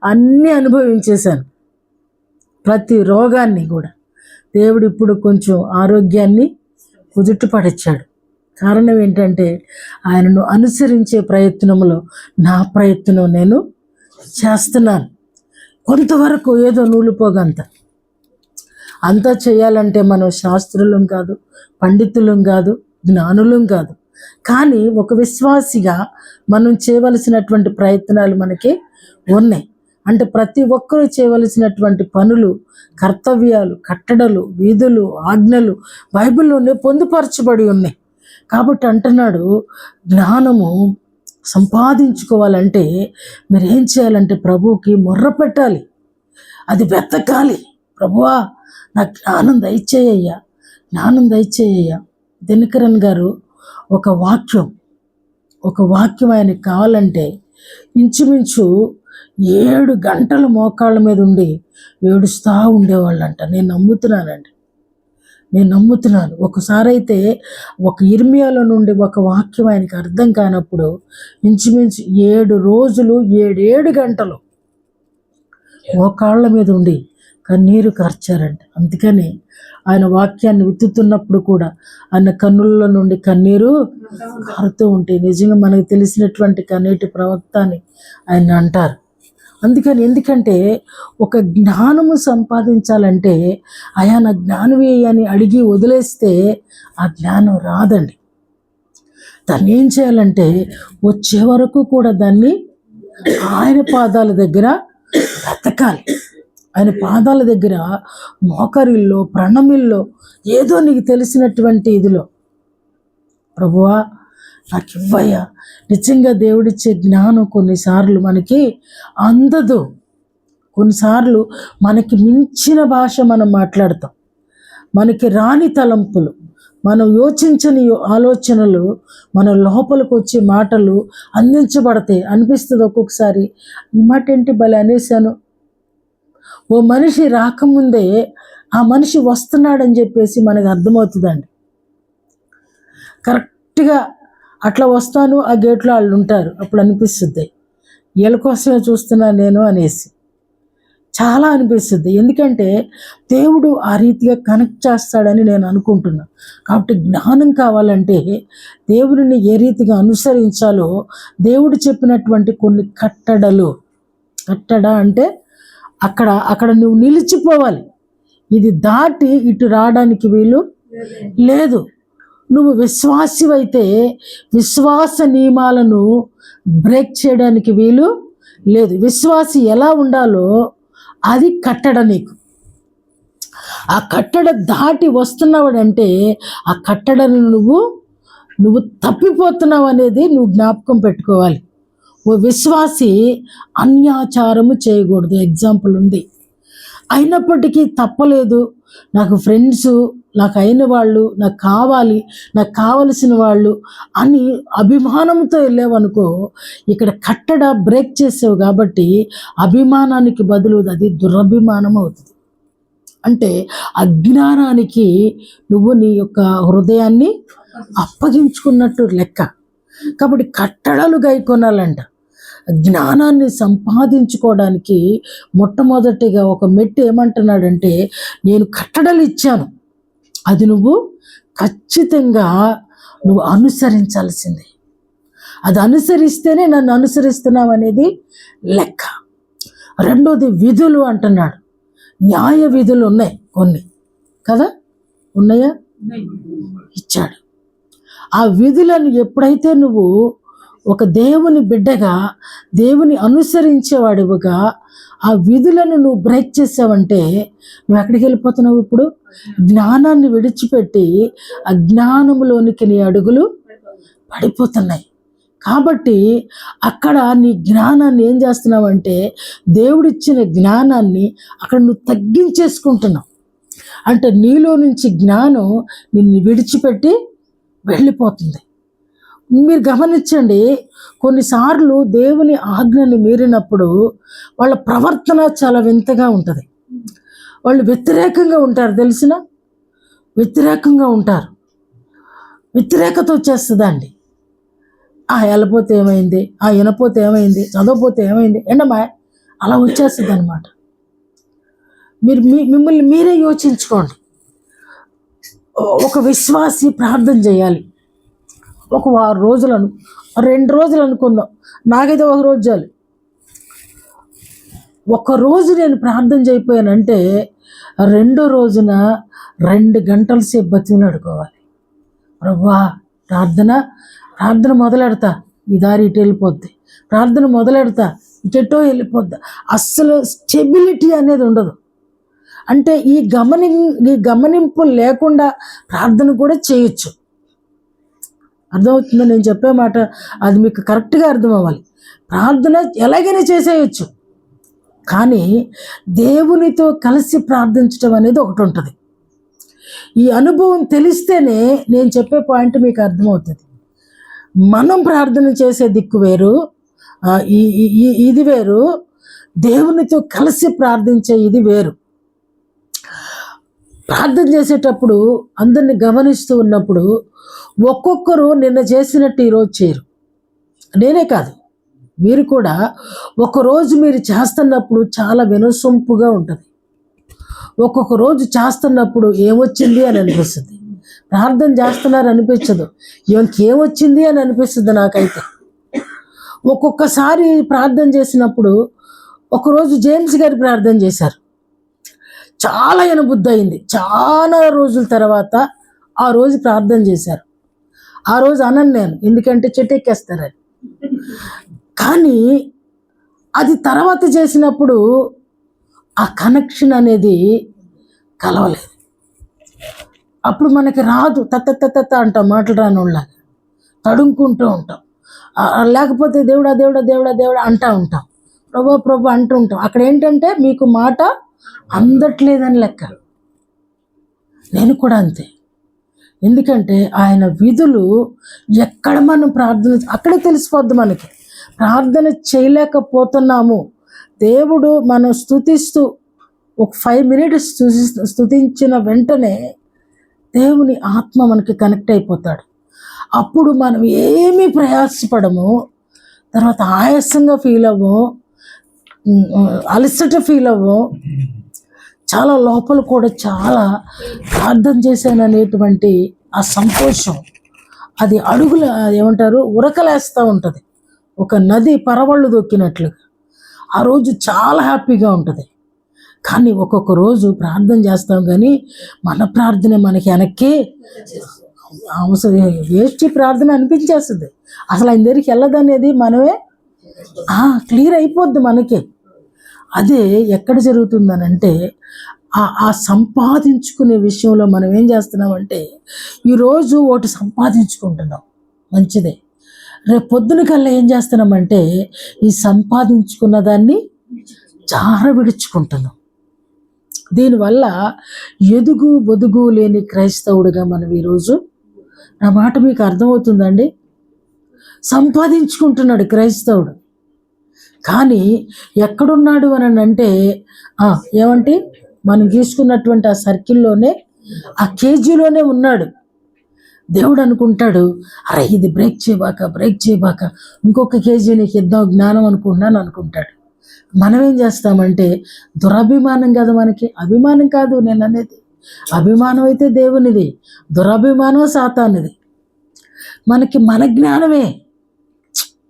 Speaker 1: అన్నీ అనుభవించేశాను, ప్రతి రోగాన్ని కూడా. దేవుడు ఇప్పుడు కొంచెం ఆరోగ్యాన్ని కుదుటపడిచ్చాడు. కారణం ఏంటంటే ఆయనను అనుసరించే ప్రయత్నంలో నా ప్రయత్నం నేను చేస్తున్నాను. కొంతవరకు ఏదో నూలుపోగంత అంతా చేయాలంటే మనం శాస్త్రులం కాదు, పండితులం కాదు, జ్ఞానులం కాదు. కానీ ఒక విశ్వాసిగా మనం చేయవలసినటువంటి ప్రయత్నాలు మనకి ఉన్నాయి. అంటే ప్రతి ఒక్కరూ చేయవలసినటువంటి పనులు, కర్తవ్యాలు, కట్టడలు, విధులు, ఆజ్ఞలు బైబిల్లోనే పొందుపరచబడి ఉన్నాయి. కాబట్టి అంటున్నాడు, జ్ఞానము సంపాదించుకోవాలంటే మీరు ఏం చేయాలంటే ప్రభువుకి మొర్ర పెట్టాలి, అది వెతకాలి. ప్రభువా నాకు జ్ఞానం దయచేయ్యా, జ్ఞానం దయచేయ్యా. దినకరన్ గారు ఒక వాక్యం ఆయనకి కావాలంటే ఇంచుమించు 7 గంటలు మోకాళ్ళ మీద ఉండి ఏడుస్తూ ఉండేవాళ్ళంట. నేను నమ్ముతున్నాను. ఒకసారి అయితే ఒక ఇర్మియాలో నుండి ఒక వాక్యం ఆయనకి అర్థం కానప్పుడు ఇంచుమించు 7 రోజులు 7 గంటలు మోకాళ్ళ మీద ఉండి కన్నీరు కార్చారంట. అందుకని ఆయన వాక్యాన్ని విత్తుతున్నప్పుడు కూడా ఆయన కన్నుల నుండి కన్నీరు కారుతూ ఉంటే నిజంగా మనకు తెలిసినటువంటి కన్నీటి ప్రవక్త అని ఆయన అంటారు. ఎందుకంటే ఒక జ్ఞానము సంపాదించాలంటే అయా నా జ్ఞానమే అని అడిగి వదిలేస్తే ఆ జ్ఞానం రాదండి. దాన్ని ఏం చేయాలంటే వచ్చే వరకు కూడా దాన్ని ఆయన పాదాల దగ్గర బ్రతకాలి. ఆయన పాదాల దగ్గర మోకరిల్లో, ప్రణమిల్లో, ఏదో నీకు తెలిసినటువంటి ఇదిలో ప్రభువా నాకు ఇవ్వయ్యా. నిజంగా దేవుడిచ్చే జ్ఞానం కొన్నిసార్లు మనకి అందదు. కొన్నిసార్లు మనకి మించిన భాష మనం మాట్లాడతాం, మనకి రాని తలంపులు, మనం యోచించని ఆలోచనలు మన లోపలికి వచ్చే మాటలు అందించబడతాయి. అనిపిస్తుంది ఒక్కొక్కసారి, ఈ మాట ఏంటి భలే అనేసాను. ఓ మనిషి రాకముందే ఆ మనిషి వస్తున్నాడని చెప్పేసి మనకు అర్థమవుతుందండి. కరెక్ట్గా అట్లా వస్తాను, ఆ గేట్లో వాళ్ళు ఉంటారు, అప్పుడు అనిపిస్తుంది వీళ్ళ కోసమే చూస్తున్నా నేను అనేసి చాలా అనిపిస్తుంది. ఎందుకంటే దేవుడు ఆ రీతిగా కనెక్ట్ చేస్తాడని నేను అనుకుంటున్నాను. కాబట్టి జ్ఞానం కావాలంటే దేవుడిని ఏ రీతిగా అనుసరించాలో దేవుడు చెప్పినటువంటి కొన్ని కట్టడ అంటే అక్కడ నువ్వు నిలిచిపోవాలి. ఇది దాటి ఇటు రావడానికి వీలు లేదు. నువ్వు విశ్వాసివైతే విశ్వాస నియమాలను బ్రేక్ చేయడానికి వీలు లేదు. విశ్వాసి ఎలా ఉండాలో అది కట్టడ. నీకు ఆ కట్టడ దాటి వస్తున్నావాడంటే ఆ కట్టడను నువ్వు తప్పిపోతున్నావు అనేది నువ్వు జ్ఞాపకం పెట్టుకోవాలి. ఓ విశ్వాసి అన్యాచారము చేయకూడదు. ఎగ్జాంపుల్ ఉంది. అయినప్పటికీ తప్పలేదు, నాకు ఫ్రెండ్స్, నాకు అయిన వాళ్ళు, నాకు కావలసిన వాళ్ళు అని అభిమానంతో వెళ్ళావనుకో, ఇక్కడ కట్టడ బ్రేక్ చేసావు కాబట్టి అభిమానానికి బదులు అది దురభిమానం అవుతుంది. అంటే అజ్ఞానానికి నువ్వు నీ యొక్క హృదయాన్ని అప్పగించుకున్నట్టు లెక్క. కాబట్టి కట్టడలు గైకొనాలంట. జ్ఞానాన్ని సంపాదించుకోవడానికి మొట్టమొదటిగా ఒక మెట్టు ఏమంటున్నాడంటే, నేను కట్టడలు ఇచ్చాను, అది నువ్వు ఖచ్చితంగా అనుసరించాల్సిందే. అది అనుసరిస్తేనే నన్ను అనుసరిస్తున్నావు అనేది లెక్క. రెండోది విధులు అంటున్నాడు. న్యాయ విధులు ఉన్నాయి కొన్ని కదా, ఉన్నాయా? ఇచ్చాడు. ఆ విధులను ఎప్పుడైతే నువ్వు ఒక దేవుని బిడ్డగా, దేవుని అనుసరించేవాడివిగా ఆ విధులను నువ్వు బ్రేక్ చేసావంటే నువ్వు ఎక్కడికి వెళ్ళిపోతున్నావు? ఇప్పుడు జ్ఞానాన్ని విడిచిపెట్టి అజ్ఞానములోనికి నీ అడుగులు పడిపోతున్నాయి. కాబట్టి అక్కడ నీ జ్ఞానాన్ని ఏం చేస్తున్నావంటే, దేవుడిచ్చిన జ్ఞానాన్ని అక్కడ నువ్వు తగ్గించేసుకుంటున్నావు. అంటే నీలో నుంచి జ్ఞానం నిన్ను విడిచిపెట్టి వెళ్ళిపోతుంది. మీరు గమనించండి, కొన్నిసార్లు దేవుని ఆజ్ఞని మీరినప్పుడు వాళ్ళ ప్రవర్తన చాలా వింతగా ఉంటుంది. వాళ్ళు వ్యతిరేకంగా ఉంటారు, వ్యతిరేకంగా ఉంటారు. వ్యతిరేకత వచ్చేస్తుందండి. వెళ్ళపోతే ఏమైంది, వినపోతే ఏమైంది, చదవపోతే ఏమైంది, ఏంటమ్మా అలా వచ్చేస్తుంది అనమాట. మిమ్మల్ని మీరే యోచించుకోండి. ఒక విశ్వాసి ప్రార్థన చేయాలి. ఒక 6 రోజులను 2 రోజులు అనుకుందాం, నాకైతే ఒక రోజు చాలు. ఒక రోజు నేను ప్రార్థన చేయకపోయానంటే రెండో రోజున 2 గంటల సేపు బతిని అడుకోవాలి. ప్రభువా ప్రార్థన మొదలెడతా, ఈ దారి ఇటు వెళ్ళిపోద్ది, ప్రార్థన మొదలెడతా ఇటెటో వెళ్ళిపోద్ది. అస్సలు స్టెబిలిటీ అనేది ఉండదు. అంటే ఈ గమనింపు లేకుండా ప్రార్థన కూడా చేయొచ్చు. అర్థమవుతుందో నేను చెప్పే మాట? అది మీకు కరెక్ట్గా అర్థం అవ్వాలి. ప్రార్థన ఎలాగైనా చేసేయచ్చు, కానీ దేవునితో కలిసి ప్రార్థించడం అనేది ఒకటి ఉంటుంది. ఈ అనుభవం తెలిస్తేనే నేను చెప్పే పాయింట్ మీకు అర్థమవుతుంది. మనం ప్రార్థన చేసే దిక్కు వేరు, ఇది వేరు, దేవునితో కలిసి ప్రార్థించే ఇది వేరు. ప్రార్థన చేసేటప్పుడు అందరిని గమనిస్తూ ఉన్నప్పుడు ఒక్కొక్కరు నిన్న చేసినట్టు ఈరోజు చేయరు. నేనే కాదు, మీరు కూడా ఒకరోజు మీరు చేస్తున్నప్పుడు చాలా వినసొంపుగా ఉంటుంది. ఒక్కొక్క రోజు చేస్తున్నప్పుడు ఏమొచ్చింది అని అనిపిస్తుంది, ప్రార్థన చేస్తున్నారు అనిపించదు, ఇంకేమొచ్చింది అని అనిపిస్తుంది నాకైతే. ఒక్కొక్కసారి ప్రార్థన చేసినప్పుడు ఒకరోజు జేమ్స్ గారు ప్రార్థన చేశారు, చాలా వినబుద్ధి అయింది. చాలా రోజుల తర్వాత ఆ రోజు ప్రార్థన చేశారు. ఆ రోజు అనను నేను, ఎందుకంటే చెట్టెక్కేస్తారని. కానీ అది తర్వాత చేసినప్పుడు ఆ కనెక్షన్ అనేది కలవలేదు. అప్పుడు మనకి రాదు, తత్త అంటాం, మాటలు రాని వాళ్ళకి తడుముకుంటూ ఉంటాం. లేకపోతే దేవుడా దేవుడా దేవుడా దేవుడా అంటూ ఉంటాం, ప్రభు అంటూ ఉంటాం. అక్కడ ఏంటంటే మీకు మాట అందట్లేదని లెక్క. నేను కూడా అంతే. ఎందుకంటే ఆయన విధులు ఎక్కడ మనం ప్రార్థన అక్కడే తెలిసిపోద్ది మనకి. ప్రార్థన చేయలేకపోతున్నాము, దేవుడు మనం స్తుతిస్తూ ఒక 5 minutes స్తుతించిన వెంటనే దేవుని ఆత్మ మనకి కనెక్ట్ అయిపోతాడు. అప్పుడు మనం ఏమీ ప్రయాసపడము, తర్వాత ఆయాసంగా ఫీల్ అవ్వము, అలసట ఫీల్ అవ్వము. చాలా లోపల కూడా చాలా ప్రార్థన చేశాను అనేటువంటి ఆ సంతోషం, అది అడుగుల ఏమంటారు ఉరకలేస్తూ ఉంటుంది, ఒక నది పరవళ్ళు దొక్కినట్లుగా. ఆ రోజు చాలా హ్యాపీగా ఉంటుంది. కానీ ఒక్కొక్క రోజు ప్రార్థన చేస్తాం, కానీ మన ప్రార్థన మనకి వెనక్కి వేస్ట్ ప్రార్థన అనిపించేస్తుంది. అసలు ఆయన దగ్గరికి వెళ్ళదనేది మనమే క్లియర్ అయిపోద్ది మనకి. అదే ఎక్కడ జరుగుతుందనంటే ఆ సంపాదించుకునే విషయంలో మనం ఏం చేస్తున్నామంటే ఈరోజు ఒకటి సంపాదించుకుంటున్నాం, మంచిదే. రేపు పొద్దున కల్లా ఏం చేస్తున్నామంటే ఈ సంపాదించుకున్న దాన్ని జార విడుచుకుంటున్నాం. దీనివల్ల ఎదుగు బొదుగు లేని క్రైస్తవుడిగా మనం ఈరోజు, నా మాట మీకు అర్థమవుతుందండి? సంపాదించుకుంటున్నాడు క్రైస్తవుడు, కానీ ఎక్కడున్నాడు అని అంటే ఏమంటే మనం గీసుకున్నటువంటి ఆ సర్కిల్లోనే, ఆ కేజీలోనే ఉన్నాడు. దేవుడు అనుకుంటాడు, అరే ఇది బ్రేక్ చేయబాక ఇంకొక కేజీ నీకు ఇద్దాం జ్ఞానం అనుకుంటాడు. మనం ఏం చేస్తామంటే దురభిమానం కదా మనకి, అభిమానం కాదు నేను అనేది, అభిమానం అయితే దేవునిది, దురభిమానం సాతానిది. మనకి మన జ్ఞానమే.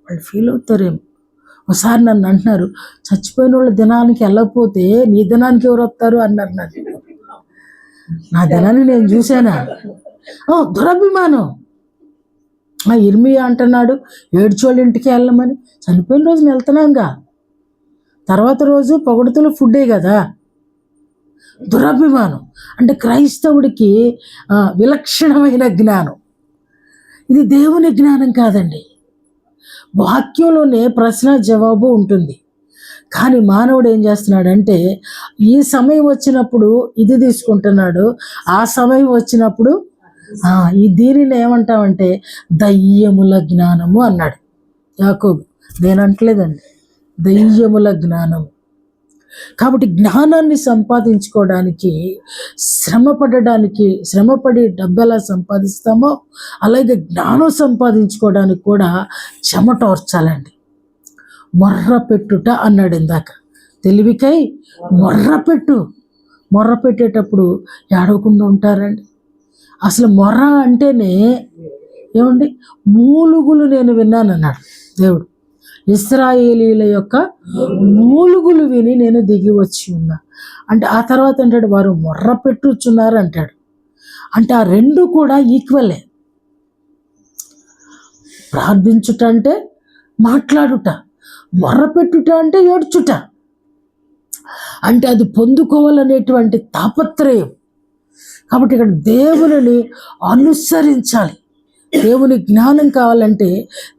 Speaker 1: వాళ్ళు ఫీల్ అవుతారేమో. ఒకసారి నన్ను అంటున్నారు, చచ్చిపోయిన వాళ్ళ దినానికి వెళ్ళకపోతే నీ దినానికి ఎవరు వస్తారు అన్నారు. నా దినాన్ని నేను చూసానా? దురభిమానం. ఇర్మియా అంటున్నాడు ఏడ్చోళ్ళ ఇంటికి వెళ్ళమని. చనిపోయిన రోజున వెళ్తున్నాంగా, తర్వాత రోజు పొగడుతులు ఫుడ్డే కదా. దురభిమానం అంటే క్రైస్తవుడికి విలక్షణమైన జ్ఞానం. ఇది దేవుని జ్ఞానం కాదండి. వాక్యంలోనే ప్రశ్న జవాబు ఉంటుంది, కానీ మానవుడు ఏం చేస్తున్నాడంటే ఈ సమయం వచ్చినప్పుడు ఇది తీసుకుంటున్నాడు, ఆ సమయం వచ్చినప్పుడు ఈ దీనిని ఏమంటామంటే దయ్యముల జ్ఞానము అన్నాడు యాకోబు. నేను అంటలేదండి, దయ్యముల జ్ఞానము. కాబట్టి జ్ఞానాన్ని సంపాదించుకోవడానికి శ్రమపడి డబ్బు ఎలా సంపాదిస్తామో అలాగే జ్ఞానం సంపాదించుకోవడానికి కూడా చెమటోర్చాలండి. మొర్ర పెట్టుట అన్నాడు ఇందాక. తెలివికై మొర్ర పెట్టేటప్పుడు ఏడవకుండా ఉంటారండి. అసలు మొర్ర అంటేనే ఏమండి, మూలుగులు నేను విన్నానన్నాడు దేవుడు. ఇశ్రాయేలీల యొక్క మూలుగులు విని నేను దిగి వచ్చి ఉన్నా అంటే, ఆ తర్వాత అంటాడు వారు మొర్ర పెట్టుచున్నారు అంటాడు. అంటే ఆ రెండు కూడా ఈక్వలే. ప్రార్థించుట అంటే మాట్లాడుట, మొర్ర పెట్టుట అంటే ఏడ్చుట. అంటే అది పొందుకోవాలనేటువంటి తాపత్రయం. కాబట్టి ఇక్కడ దేవుని అనుసరించాలి. దేవుని జ్ఞానం కావాలంటే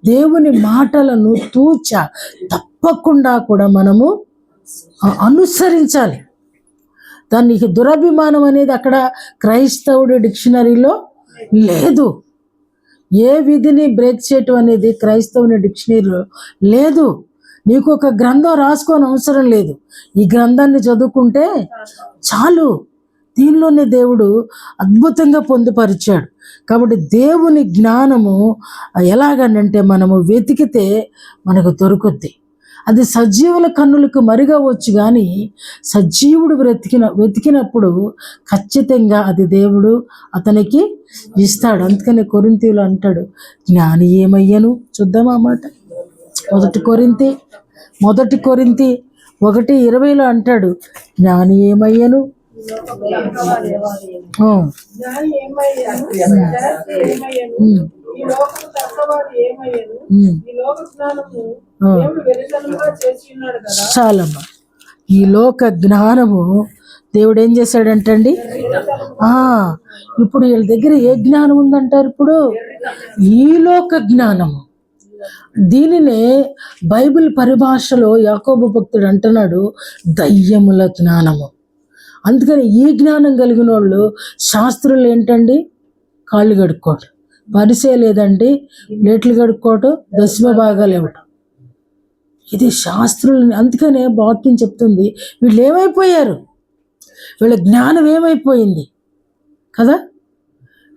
Speaker 1: దేవుని మాటలను తప్పకుండా కూడా మనము అనుసరించాలి. దానికి దురభిమానం అనేది అక్కడ క్రైస్తవుడి డిక్షనరీలో లేదు. ఏ విధిని బ్రేక్ చేయటం అనేది క్రైస్తవుని డిక్షనరీలో లేదు. నీకు ఒక గ్రంథం రాసుకోని అవసరం లేదు. ఈ గ్రంథాన్ని చదువుకుంటే చాలు. దీనిలోనే దేవుడు అద్భుతంగా పొందుపరిచాడు. కాబట్టి దేవుని జ్ఞానము ఎలాగనంటే మనము వెతికితే మనకు దొరుకుద్ది. అది సజీవుల కన్నులకు మరుగవచ్చు, కానీ సజీవుడు వెతికినప్పుడు ఖచ్చితంగా అది దేవుడు అతనికి ఇస్తాడు. అందుకని కొరింథీయులు అంటాడు, జ్ఞాని ఏమయ్యను. చూద్దామా మాట. మొదటి కొరింథీ 1:20 అంటాడు, జ్ఞాని ఏమయ్యను. చాలమ్మా. ఈ లోక జ్ఞానము దేవుడు ఏం చేశాడంటండి. ఇప్పుడు వీళ్ళ దగ్గర ఏ జ్ఞానం ఉందంటారు? ఇప్పుడు ఈ లోక జ్ఞానము. దీనినే బైబిల్ పరిభాషలో యాకోబు భక్తుడు అంటున్నాడు దయ్యముల జ్ఞానము. అందుకని ఈ జ్ఞానం కలిగిన వాళ్ళు శాస్త్రులు ఏంటండి, కాళ్ళు కడుక్కోవటం, పరిసే లేదండి ప్లేట్లు కడుక్కోవటం, దశమ భాగాలు ఇవ్వటం. ఇది శాస్త్రులు. అందుకనే వాక్యం చెప్తుంది వీళ్ళు ఏమైపోయారు, వీళ్ళ జ్ఞానం ఏమైపోయింది కదా.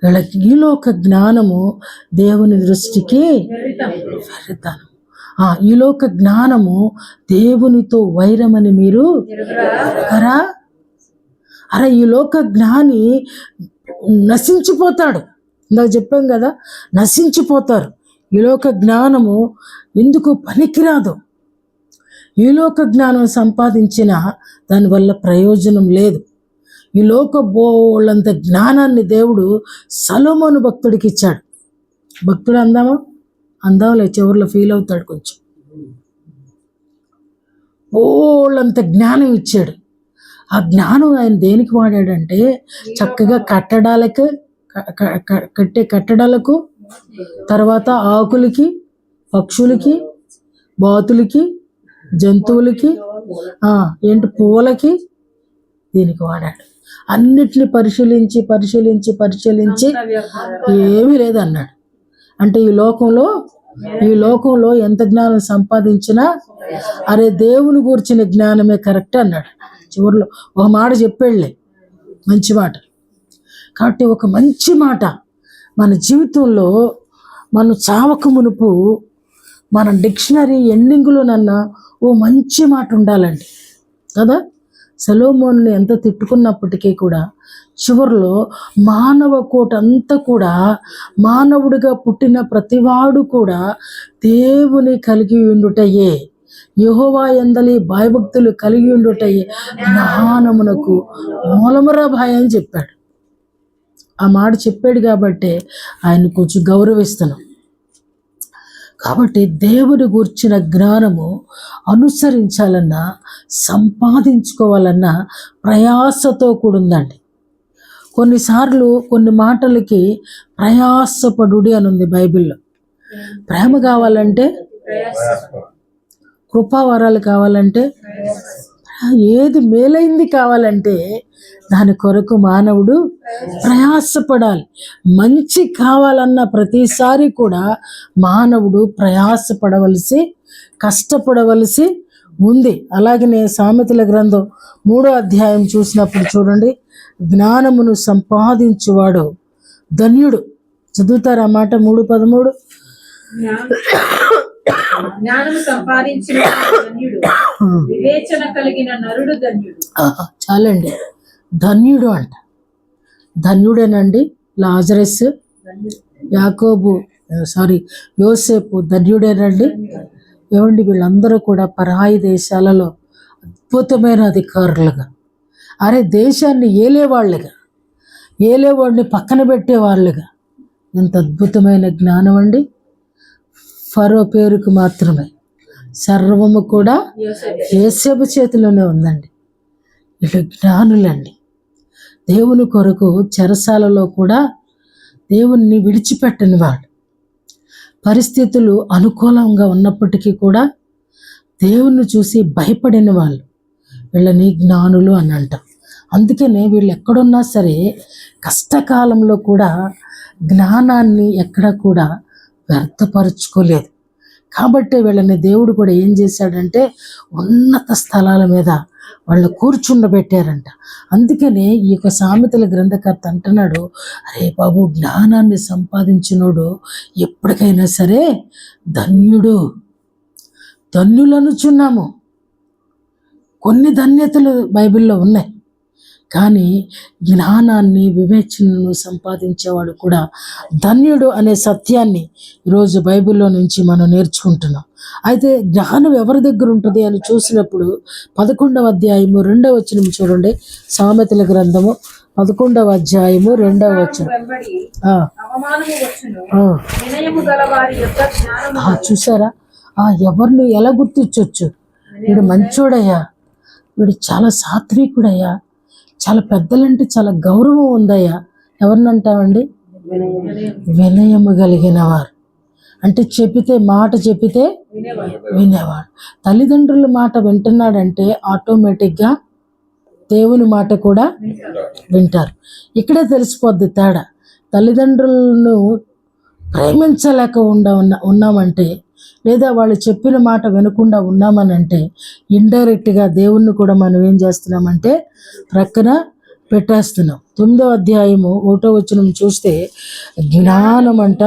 Speaker 1: వీళ్ళకి ఈలోక జ్ఞానము దేవుని దృష్టికి వెర్రితనం. ఈలోక జ్ఞానము దేవునితో వైరమని మీరు ఎరగరా? అరే, ఈ లోక జ్ఞాని నశించిపోతాడు. ఇందాక చెప్పాం కదా, నశించిపోతారు. ఈ లోక జ్ఞానము ఎందుకు పనికిరాదు. ఈ లోక జ్ఞానం సంపాదించిన దానివల్ల ప్రయోజనం లేదు. ఈ లోక బోళ్ళంత జ్ఞానాన్ని దేవుడు సొలొమోను భక్తుడికి ఇచ్చాడు. భక్తుడు అందాంలే చివరిలో ఫీల్ అవుతాడు కొంచెం. బోళ్ళంత జ్ఞానం ఇచ్చాడు. ఆ జ్ఞానం ఆయన దేనికి వాడాడంటే చక్కగా కట్టే కట్టడాలకు, తర్వాత ఆకులకి, పక్షులకి, బాతులకి, జంతువులకి, పూలకి, దీనికి వాడాడు. అన్నిటిని పరిశీలించి ఏమీ లేదన్నాడు. అంటే ఈ లోకంలో ఎంత జ్ఞానం సంపాదించినా అరే దేవుని గూర్చిన జ్ఞానమే కరెక్ట్ అన్నాడు. చివరిలో ఒక మాట చెప్పాడులే, మంచి మాట. కాబట్టి ఒక మంచి మాట మన జీవితంలో మనం చావక మునుపు మన డిక్షనరీ ఎండింగ్లోనన్నా ఓ మంచి మాట ఉండాలండి కదా. సొలొమోనుని ఎంత తిట్టుకున్నప్పటికీ కూడా చివరిలో మానవ కోట అంతా కూడా, మానవుడిగా పుట్టిన ప్రతివాడు కూడా దేవుని కలిగి ఉండుటయే, యెహోవా యందలి భయభక్తులు కలిగి ఉండుటయే జ్ఞానమునకు మూలమురా భయ అని చెప్పాడు. ఆ మాట చెప్పాడు కాబట్టి ఆయన కొంచెం గౌరవిస్తున్నాం. కాబట్టి దేవుని గూర్చిన జ్ఞానము అనుసరించాలన్నా, సంపాదించుకోవాలన్నా ప్రయాసతో కూడుందండి. కొన్నిసార్లు కొన్ని మాటలకి ప్రయాసపడుడి అని ఉంది బైబిల్లో. ప్రేమ కావాలంటే, కృపావరాలు కావాలంటే, ఏది మేలైంది కావాలంటే దాని కొరకు మానవుడు ప్రయాసపడాలి. మంచి కావాలన్న ప్రతిసారి కూడా మానవుడు కష్టపడవలసి ఉంది. అలాగనే సామెతల గ్రంథం 3వ అధ్యాయం చూసినప్పుడు చూడండి, జ్ఞానమును సంపాదించువాడు ధన్యుడు. చదువుతారు ఆ మాట 3:13.
Speaker 2: జ్ఞానము సంపాదించిన ధన్యుడు, వివేచన కలిగిన నరుడు ధన్యుడు.
Speaker 1: చాలండి, ధన్యుడు అంట. ధన్యుడేనండి లాజరస్, యాకోబు యోసేపు ధన్యుడేనండి. ఏమండి, వీళ్ళందరూ కూడా పరాయి దేశాలలో అద్భుతమైన అధికారులుగా, అరే దేశాన్ని ఏలేవాడిని పక్కన పెట్టేవాళ్ళుగా, ఎంత అద్భుతమైన జ్ఞానం అండి. ఫరో పేరుకు మాత్రమే, సర్వము కూడా యోసేపు చేతిలోనే ఉందండి. వీళ్ళు జ్ఞానులండి. దేవుని కొరకు చెరసాలలో కూడా దేవుణ్ణి విడిచిపెట్టని వాళ్ళు, పరిస్థితులు అనుకూలంగా ఉన్నప్పటికీ కూడా దేవుణ్ణి చూసి భయపడిన వాళ్ళు, వీళ్ళని జ్ఞానులు అని అంటాం. అందుకనే వీళ్ళు ఎక్కడున్నా సరే కష్టకాలంలో కూడా జ్ఞానాన్ని ఎక్కడ కూడా వ్యర్థపరచుకోలేదు. కాబట్టి వీళ్ళని దేవుడు కూడా ఏం చేశాడంటే ఉన్నత స్థలాల మీద వాళ్ళు కూర్చుండబెట్టారంట. అందుకనే ఈ యొక్క సామెతల గ్రంథకర్త అంటున్నాడు, అరే బాబు, జ్ఞానాన్ని సంపాదించినోడు ఎప్పటికైనా సరే ధన్యులనుచున్నాము. కొన్ని ధన్యతలు బైబిల్లో ఉన్నాయి, కానీ జ్ఞానాన్ని వివేచనను సంపాదించేవాడు కూడా ధన్యుడు అనే సత్యాన్ని ఈరోజు బైబిల్లో నుంచి మనం నేర్చుకుంటున్నాం. అయితే జ్ఞానం ఎవరి దగ్గర ఉంటుంది అని చూసినప్పుడు 11వ అధ్యాయము 2వ వచనం చూడండి. సామెతల గ్రంథము 11వ అధ్యాయము 2వ వచనం. చూసారా, ఎవరిని ఎలా గుర్తించవచ్చు? వీడు మంచోడయ్యా, వీడు చాలా సాత్వికుడయ్యా, చాలా పెద్దలంటే చాలా గౌరవం ఉందయ్యా. ఎవరిని అంటామండి? వినయము కలిగిన వారు. అంటే మాట చెప్పితే వినేవాడు. తల్లిదండ్రుల మాట వింటున్నాడంటే ఆటోమేటిక్గా దేవుని మాట కూడా వింటారు. ఇక్కడే తెలిసిపోద్ది తేడా. తల్లిదండ్రులను ప్రేమించలేక ఉన్నామంటే, లేదా వాళ్ళు చెప్పిన మాట వినకుండా ఉన్నామనంటే ఇండైరెక్ట్గా దేవుణ్ణి కూడా మనం ఏం చేస్తున్నామంటే ప్రక్కన పెట్టేస్తున్నాం. 9వ అధ్యాయము 1వ వచనం చూస్తే, జ్ఞానం అంట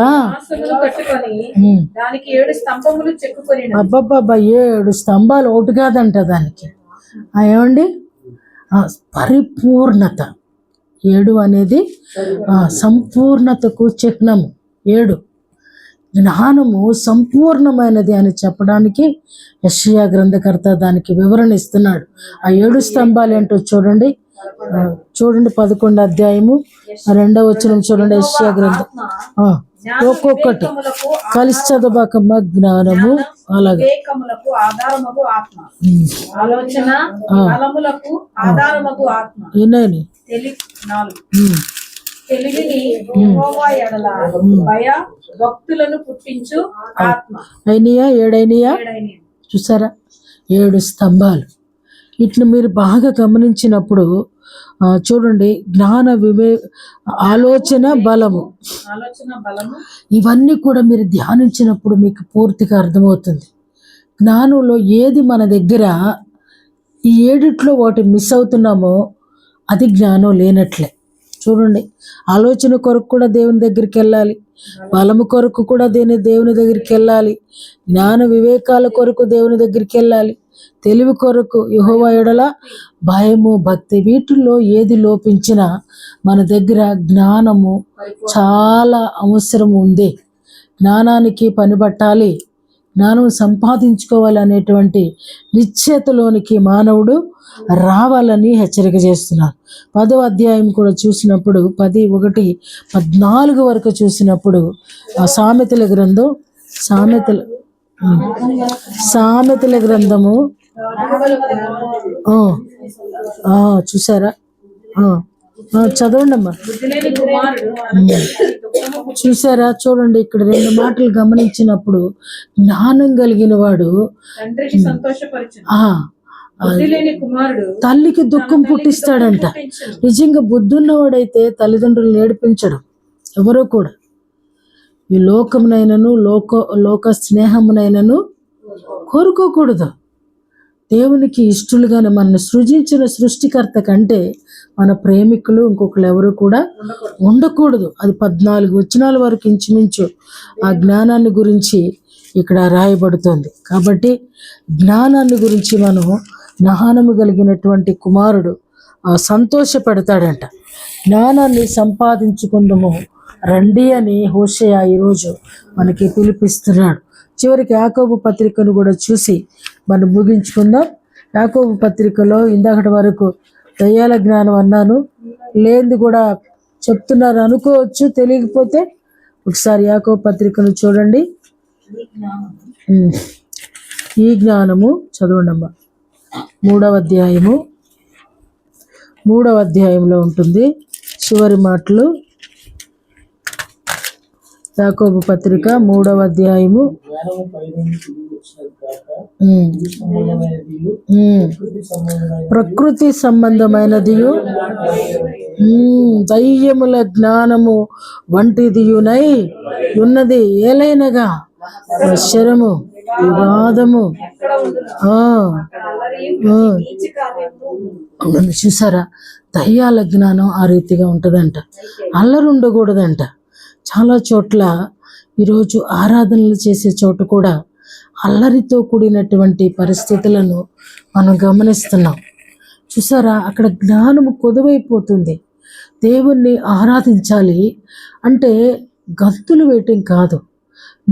Speaker 1: అబ్బబ్బబ్బా 7 స్తంభాలు, ఒకటి కాదంట దానికి. ఏమండి, పరిపూర్ణత. 7 అనేది సంపూర్ణతకు చిహ్నము. 7 జ్ఞానము సంపూర్ణమైనది అని చెప్పడానికి యెషయా గ్రంథకర్త దానికి వివరణ ఇస్తున్నాడు. ఆ 7 స్తంభాలు ఏంటో చూడండి. 11వ అధ్యాయము 2వ వచనం చూడండి. యెషయా గ్రంథం ఒక్కొక్కటి కలిసి చదవకమ్మ. జ్ఞానము, అలాగే వినయని, అయినయా 7 చూసారా, 7 స్తంభాలు. ఇట్లా మీరు బాగా గమనించినప్పుడు చూడండి, జ్ఞాన ఆలోచన బలము, ఇవన్నీ కూడా మీరు ధ్యానించినప్పుడు మీకు పూర్తిగా అర్థమవుతుంది. జ్ఞానంలో ఏది మన దగ్గర ఈ 7 ఒకటి మిస్ అవుతున్నామో అది జ్ఞానం లేనట్లే. చూడండి, ఆలోచన కొరకు కూడా దేవుని దగ్గరికి వెళ్ళాలి, బలము కొరకు కూడా దేవుని దగ్గరికి వెళ్ళాలి, జ్ఞాన వివేకాల కొరకు దేవుని దగ్గరికి వెళ్ళాలి, తెలివి కొరకు యెహోవా యెడల భయము, భక్తి. వీటిల్లో ఏది లోపించినా మన దగ్గర జ్ఞానము చాలా అవసరం ఉంది. జ్ఞానానికి పనిబట్టాలి, జ్ఞానం సంపాదించుకోవాలి అనేటువంటి నిశ్చయతలోనికి మానవుడు రావాలని హెచ్చరిక చేస్తున్నారు. 10వ అధ్యాయం కూడా చూసినప్పుడు 10:1-14 వరకు చూసినప్పుడు ఆ సామెతల గ్రంథము చూసారా, చదవండి అమ్మా. చూసారా, చూడండి, ఇక్కడ 2 మాటలు గమనించినప్పుడు జ్ఞానం కలిగిన వాడు తల్లికి దుఃఖం పుట్టిస్తాడంట. నిజంగా బుద్ధున్నవాడైతే తల్లిదండ్రులు ఏడిపించడం ఎవరో కూడా. ఈ లోకమునైనను లోక స్నేహమునైనను కోరుకోకూడదు. దేవునికి ఇష్టలుగానే మనల్ని సృజించిన సృష్టికర్త కంటే మన ప్రేమికులు ఇంకొకరు ఎవరు కూడా ఉండకూడదు. అది 14 వచనాల వరకు ఇంచుమించు ఆ జ్ఞానాన్ని గురించి ఇక్కడ రాయబడుతుంది. కాబట్టి జ్ఞానాన్ని గురించి మనం జ్ఞానము కలిగినటువంటి కుమారుడు సంతోషపెడతాడంట. జ్ఞానాన్ని సంపాదించుకుందాము రండి అని హోషేయ ఈరోజు మనకి పిలిపిస్తున్నాడు. చివరికి యాకోబు పత్రికను కూడా చూసి మనం ముగించుకుందాం. యాకోబు పత్రికలో ఇందాకటి వరకు దయ్యాల జ్ఞానం అన్నాను, లేనిది కూడా చెప్తున్నారు అనుకోవచ్చు. తెలియకపోతే ఒకసారి యాకోబు పత్రికను చూడండి. ఈ జ్ఞానము చదవండమ్మా. 3వ అధ్యాయంలో ఉంటుంది చివరి మాటలు. యాకోబు పత్రిక 3వ అధ్యాయము. ప్రకృతి సంబంధమైనదియు దయ్యముల జ్ఞానము వంటిదియునై ఉన్నది. ఏలైనగా శరము వివాదము. చూసారా, దయ్యాల జ్ఞానం ఆ రీతిగా ఉంటుందంట. అల్లరి ఉండకూడదంట. చాలా చోట్ల ఈరోజు ఆరాధనలు చేసే చోట కూడా అల్లరితో కూడినటువంటి పరిస్థితులను మనం గమనిస్తున్నాం. చూసారా, అక్కడ జ్ఞానము కొదువైపోతుంది. దేవుణ్ణి ఆరాధించాలి అంటే గంతులు వేయటం కాదు,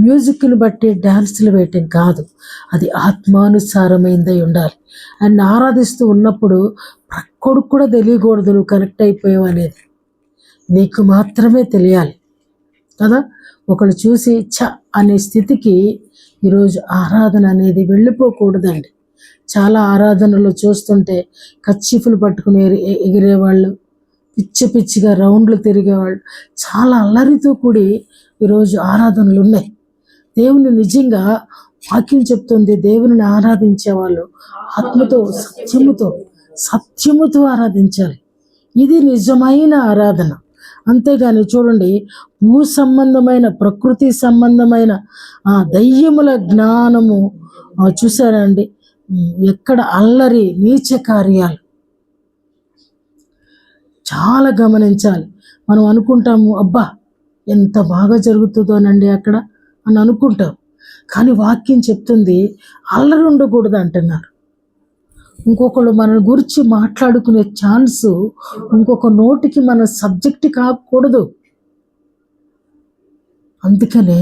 Speaker 1: మ్యూజిక్ని బట్టి డ్యాన్సులు వేయటం కాదు, అది ఆత్మానుసారమైందై ఉండాలి. ఆయన ఆరాధిస్తూ ఉన్నప్పుడు ప్రక్కడికి కూడా తెలియకూడదు నువ్వు కనెక్ట్ అయిపోయావు అనేది, నీకు మాత్రమే తెలియాలి కదా. ఒకళ్ళు చూసి ఛ అనే స్థితికి ఈరోజు ఆరాధన అనేది వెళ్ళిపోకూడదండి. చాలా ఆరాధనలు చూస్తుంటే కచ్చిఫులు పట్టుకుని ఎగిరేవాళ్ళు, పిచ్చి పిచ్చిగా రౌండ్లు తిరిగేవాళ్ళు, చాలా అల్లరితో కూడి ఈరోజు ఆరాధనలు ఉన్నాయి. దేవుని నిజంగా వాక్యం చెప్తుంది, దేవుని ఆరాధించే వాళ్ళు ఆత్మతో సత్యముతో ఆరాధించాలి. ఇది నిజమైన ఆరాధన. అంతేగాని చూడండి, భూ సంబంధమైన ప్రకృతి సంబంధమైన దయ్యముల జ్ఞానము చూసారా అండి, ఎక్కడ అల్లరి నీచ కార్యాలు చాలా గమనించాలి. మనం అనుకుంటాము అబ్బా ఎంత బాగా జరుగుతుందోనండి అక్కడ అని అనుకుంటాం. కానీ వాక్యం చెప్తుంది అల్లరి ఉండకూడదు అంటున్నారు. ఇంకొకళ్ళు మన గురించి మాట్లాడుకునే ఛాన్సు ఇంకొక నోటికి మన సబ్జెక్ట్ కాకూడదు. అందుకనే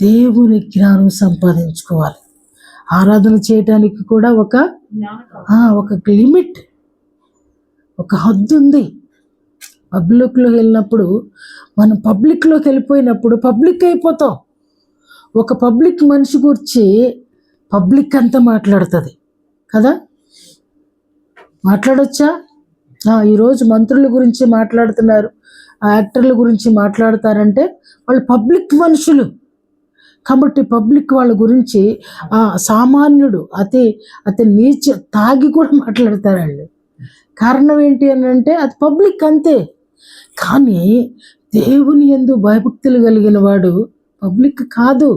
Speaker 1: దేవుని జ్ఞానం సంపాదించుకోవాలి. ఆరాధన చేయటానికి కూడా ఒక లిమిట్, ఒక హద్దు ఉంది. పబ్లిక్లోకి వెళ్ళినప్పుడు, మనం పబ్లిక్లోకి వెళ్ళిపోయినప్పుడు పబ్లిక్ అయిపోతాం. ఒక పబ్లిక్ మనిషి గురించి పబ్లిక్ అంతా మాట్లాడుతుంది కదా. మాట్లాడొచ్చా? ఈరోజు మంత్రుల గురించి మాట్లాడుతున్నారు, యాక్టర్ల గురించి మాట్లాడతారంటే వాళ్ళు పబ్లిక్ మనుషులు కాబట్టి పబ్లిక్ వాళ్ళ గురించి సామాన్యుడు అతి నీచ తాగి కూడా మాట్లాడతారు వాళ్ళు. కారణం ఏంటి అని అంటే అది పబ్లిక్ అంతే. కానీ దేవుని యందు భయభక్తులు కలిగిన వాడు పబ్లిక్ కాదు,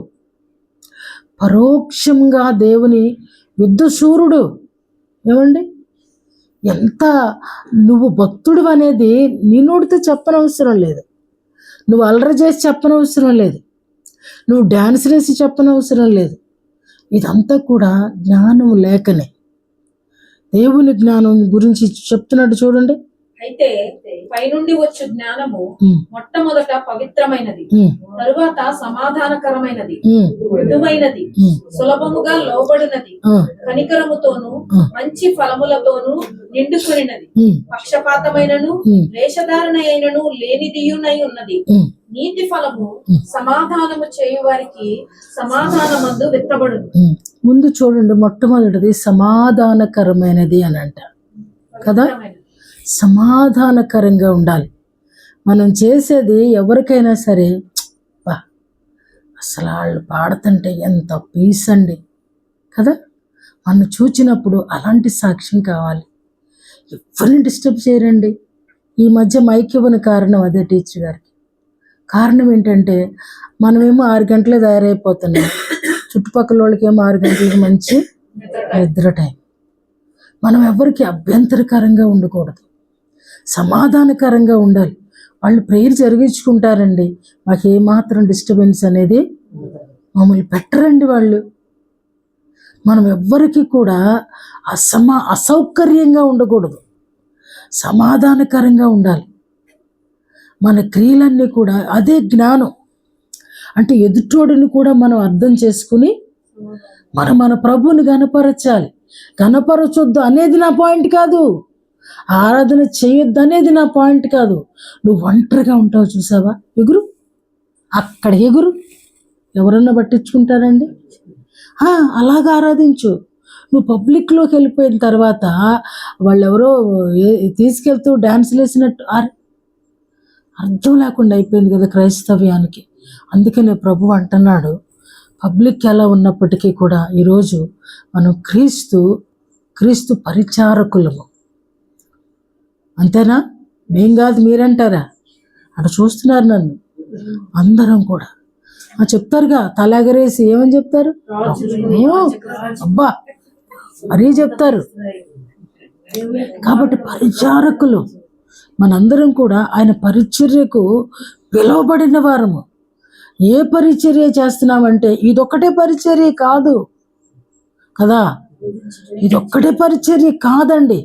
Speaker 1: పరోక్షంగా దేవుని యుద్ధశూరుడు. ఏమండి, ఎంత నువ్వు భక్తుడు అనేది నీ నోటితో చెప్పనవసరం లేదు, నువ్వు అల్లరి చేసి చెప్పనవసరం లేదు, నువ్వు డ్యాన్స్ వేసి చెప్పనవసరం లేదు. ఇదంతా కూడా జ్ఞానం లేకనే. దేవుని జ్ఞానం గురించి చెప్తున్నాడు చూడండి.
Speaker 2: అయితే పైనుండి వచ్చు జ్ఞానము మొట్టమొదట పవిత్రమైనది, తరువాత సమాధానకరమైనది, మృదువైనది, సులభముగా లోబడినది, కనికరముతోను మంచి ఫలములతోను నిండుకునినది, పక్షపాతమైనను వేషధారణ అయినను లేనిదియునై ఉన్నది. నీతి ఫలము సమాధానము చేయు వారికి సమాధానమందు విత్తబడును.
Speaker 1: ముందు చూడండి, మొట్టమొదటిది సమాధానకరమైనది అని అంట కదా. సమాధానకరంగా ఉండాలి. మనం చేసేది ఎవరికైనా సరే, అసలు వాళ్ళు పాడుతుంటే ఎంత పీస్ అండి కదా. మనం చూచినప్పుడు అలాంటి సాక్ష్యం కావాలి. ఎవరిని డిస్టర్బ్ చేయరండి. ఈ మధ్య మైక్ ఇవ్వని కారణం అదే టీచర్ గారికి. కారణం ఏంటంటే మనమేమో 6 గంటలే తయారైపోతున్నాం, చుట్టుపక్కల వాళ్ళకేమో 6 గంటలకు మంచి నిద్ర టైం. మనం ఎవరికి అభ్యంతరకరంగా ఉండకూడదు, సమాధానకరంగా ఉండాలి. వాళ్ళు ప్రేయర్ జరిగించుకుంటారండి, మాకు ఏమాత్రం డిస్టర్బెన్స్ అనేది మమ్మల్ని పెట్టరండి వాళ్ళు. మనం ఎవ్వరికి కూడా అసౌకర్యంగా ఉండకూడదు, సమాధానకరంగా ఉండాలి. మన క్రియలన్నీ కూడా అదే జ్ఞానం. అంటే ఎదుటోడిని కూడా మనం అర్థం చేసుకుని మన ప్రభువుని గణపరచాలి. గణపరచొద్దు అనేది నా పాయింట్ కాదు, ఆరాధన చేయొద్దు అనేది నా పాయింట్ కాదు. నువ్వు ఒంటరిగా ఉంటావు చూసావా, ఎగురు, అక్కడ ఎగురు, ఎవరన్నా పట్టించుకుంటారండి? అలాగా ఆరాధించు. నువ్వు పబ్లిక్లోకి వెళ్ళిపోయిన తర్వాత వాళ్ళు ఎవరో తీసుకెళ్తూ డ్యాన్సులు వేసినట్టు అర్థం లేకుండా అయిపోయింది కదా క్రైస్తవ్యానికి. అందుకనే ప్రభు అంటున్నాడు, పబ్లిక్ ఎలా ఉన్నప్పటికీ కూడా ఈరోజు మనం క్రీస్తు పరిచారకులము. అంతేనా? మేం కాదు మీరంటారా? అక్కడ చూస్తున్నారు నన్ను అందరం కూడా. చెప్తారుగా, తలెగరేసి ఏమని చెప్తారు? అబ్బా మరీ చెప్తారు. కాబట్టి పరిచారకులు మనందరం కూడా ఆయన పరిచర్యకు పిలువబడిన వారము. ఏ పరిచర్య చేస్తున్నామంటే ఇదొక్కటే పరిచర్య కాదు కదా, ఇదొక్కటే పరిచర్య కాదండి.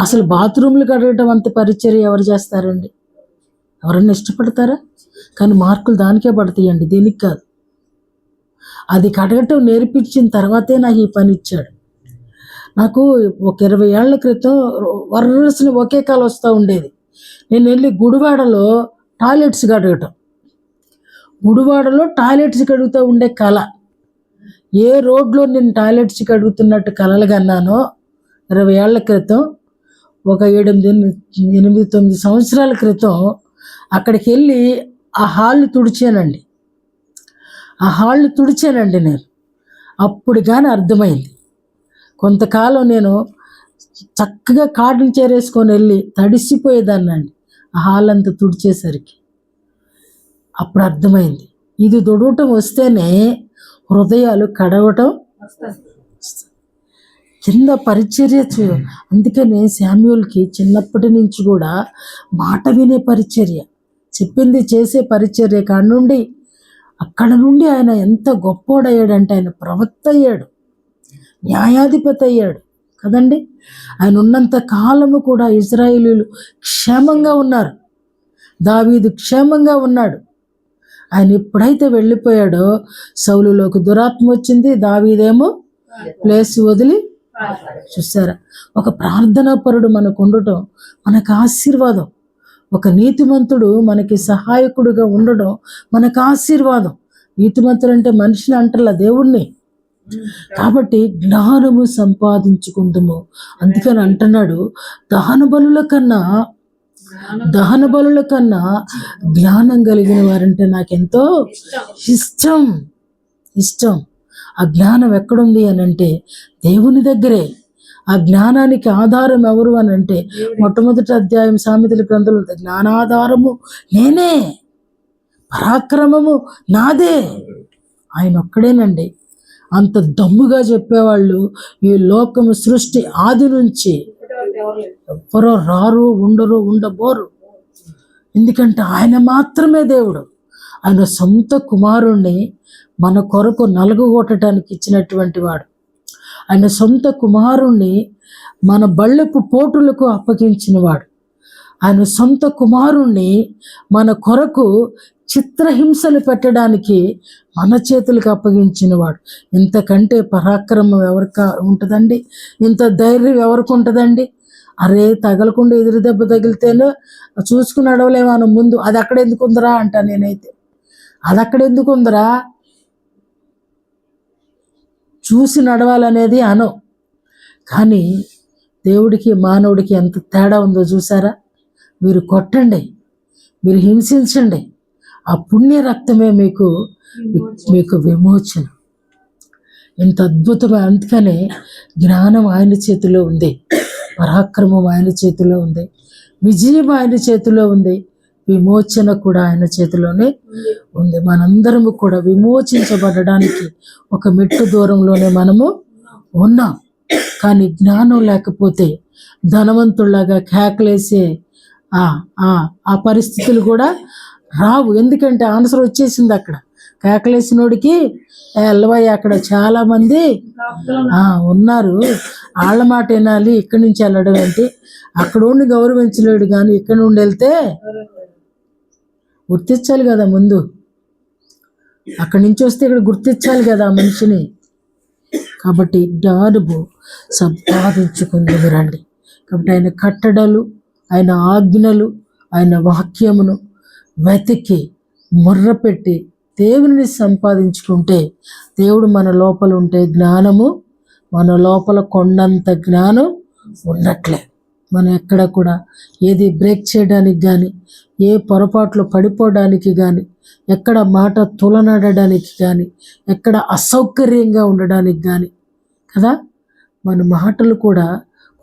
Speaker 1: అసలు బాత్రూమ్లు కడగటం అంత పరిచర్య ఎవరు చేస్తారండి? ఎవరన్నా ఇష్టపడతారా? కానీ మార్కులు దానికే పడతాయండి, దీనికి కాదు. అది కడగటం నేర్పించిన తర్వాతే నాకు ఈ పని ఇచ్చాడు. నాకు ఒక 20 ఏళ్ల క్రితం వర్రసిన ఒకే కాలు వస్తూ ఉండేది. నేను వెళ్ళి గుడివాడలో టాయిలెట్స్ కడుగుతూ ఉండే కళ. ఏ రోడ్లో నేను టాయిలెట్స్ కడుగుతున్నట్టు కళలు కన్నానో 20 ఏళ్ల క్రితం, ఒక 8-9 సంవత్సరాల క్రితం అక్కడికి వెళ్ళి ఆ హాళ్ళు తుడిచానండి నేను. అప్పుడు కానీ అర్థమైంది. కొంతకాలం నేను చక్కగా కాటన్ చేరేసుకొని వెళ్ళి తడిసిపోయేదాన్ని అండి ఆ హాల్ అంతా తుడిచేసరికి. అప్పుడు అర్థమైంది, ఇది తుడవటం వస్తేనే హృదయాలు కడగటం కింద పరిచర్య. అందుకనే శామ్యూల్కి చిన్నప్పటి నుంచి కూడా మాట వినే పరిచర్య, చెప్పింది చేసే పరిచర్య అక్కడ నుండి ఆయన ఎంత గొప్పోడయ్యాడంటే ఆయన ప్రవక్త అయ్యాడు, న్యాయాధిపతి అయ్యాడు కదండి. ఆయన ఉన్నంత కాలము కూడా ఇశ్రాయేలీయులు క్షేమంగా ఉన్నారు, దావీదు క్షేమంగా ఉన్నాడు. ఆయన ఎప్పుడైతే వెళ్ళిపోయాడో సౌలులోకి దురాత్మ వచ్చింది, దావీదేమో ప్లేస్ వదిలి. చూసారా, ఒక ప్రార్థనా పరుడు మనకు ఉండటం మనకు ఆశీర్వాదం. ఒక నీతిమంతుడు మనకి సహాయకుడుగా ఉండడం మనకు ఆశీర్వాదం. నీతిమంతుడు అంటే మనిషిని అంటలా, దేవుణ్ణి. కాబట్టి జ్ఞానము సంపాదించుకుందాము. అందుకని అంటున్నాడు, దహన బలుల కన్నా జ్ఞానం కలిగిన వారంటే నాకెంతో ఇష్టం. ఆ జ్ఞానం ఎక్కడుంది అని అంటే దేవుని దగ్గరే. ఆ జ్ఞానానికి ఆధారం ఎవరు అని అంటే మొట్టమొదటి అధ్యాయం సామెతల గ్రంథంలో జ్ఞానాధారము నేనే, పరాక్రమము నాదే. ఆయన ఒక్కడేనండి. అంత దమ్ముగా చెప్పేవాళ్ళు ఈ లోకము సృష్టి ఆది నుంచి ఎవ్వరో రారు, ఉండబోరు. ఎందుకంటే ఆయన మాత్రమే దేవుడు. ఆయన సొంత కుమారుణ్ణి మన కొరకు నలగగొట్టడానికి ఇచ్చినటువంటి వాడు. ఆయన సొంత కుమారుణ్ణి మన బళ్ళపు పోటులకు అప్పగించిన వాడు. ఆయన సొంత కుమారుణ్ణి మన కొరకు చిత్రహింసలు పెట్టడానికి మన చేతులకు అప్పగించిన వాడు. ఇంతకంటే పరాక్రమం ఎవరికి ఉంటుందండి? ఇంత ధైర్యం ఎవరికి ఉంటుందండి? అరే తగలకుండా ఎదురు దెబ్బ తగిలితేనే చూసుకుని నడవలేమో ముందు, అది అక్కడ ఎందుకు ఉందరా అంట నేనైతే. అది అక్కడ ఎందుకు ఉందరా, చూసి నడవాలనేది అను. కానీ దేవుడికి మానవుడికి ఎంత తేడా ఉందో చూసారా? మీరు కొట్టండి, మీరు హింసించండి, ఆ పుణ్య రక్తమే మీకు విమోచన. ఎంత అద్భుతమే. అందుకనే జ్ఞానం ఆయన చేతిలో ఉంది, పరాక్రమం ఆయన చేతిలో ఉంది, విజయం ఆయన చేతిలో ఉంది, విమోచన కూడా ఆయన చేతిలోనే ఉంది. మనందరము కూడా విమోచించబడడానికి ఒక మెట్టు దూరంలోనే మనము ఉన్నాం. కానీ జ్ఞానం లేకపోతే ధనవంతుల్లాగా కేకలేసే ఆ పరిస్థితులు కూడా రావు. ఎందుకంటే ఆన్సర్ వచ్చేసింది అక్కడ. కేకలేసినోడికి ఎల్లవయ్య అక్కడ చాలా మంది ఉన్నారు, వాళ్ళ మాట వినాలి, ఇక్కడి నుంచి వెళ్ళడం ఏంటి, అక్కడ ఉండి గౌరవించలేడు కానీ ఇక్కడ నుండి వెళ్తే గుర్తించాలి కదా, ముందు అక్కడి నుంచి వస్తే ఇక్కడ గుర్తించాలి కదా ఆ మనిషిని. కాబట్టి జ్ఞానము సంపాదించుకుందుము రండి. కాబట్టి ఆయన కట్టడలు, ఆయన ఆజ్ఞలు, ఆయన వాక్యమును వెతికి మొర్రపెట్టి దేవుని సంపాదించుకుంటే, దేవుడు మన లోపల ఉంటే జ్ఞానము మన లోపల కొండంత జ్ఞానం ఉన్నట్లే. మనం ఎక్కడ కూడా ఏది బ్రేక్ చేయడానికి కానీ, ఏ పొరపాట్లు పడిపోవడానికి కానీ, ఎక్కడ మాట తులనడడానికి కానీ, ఎక్కడ అసౌకర్యంగా ఉండడానికి కానీ కదా. మన మాటలు కూడా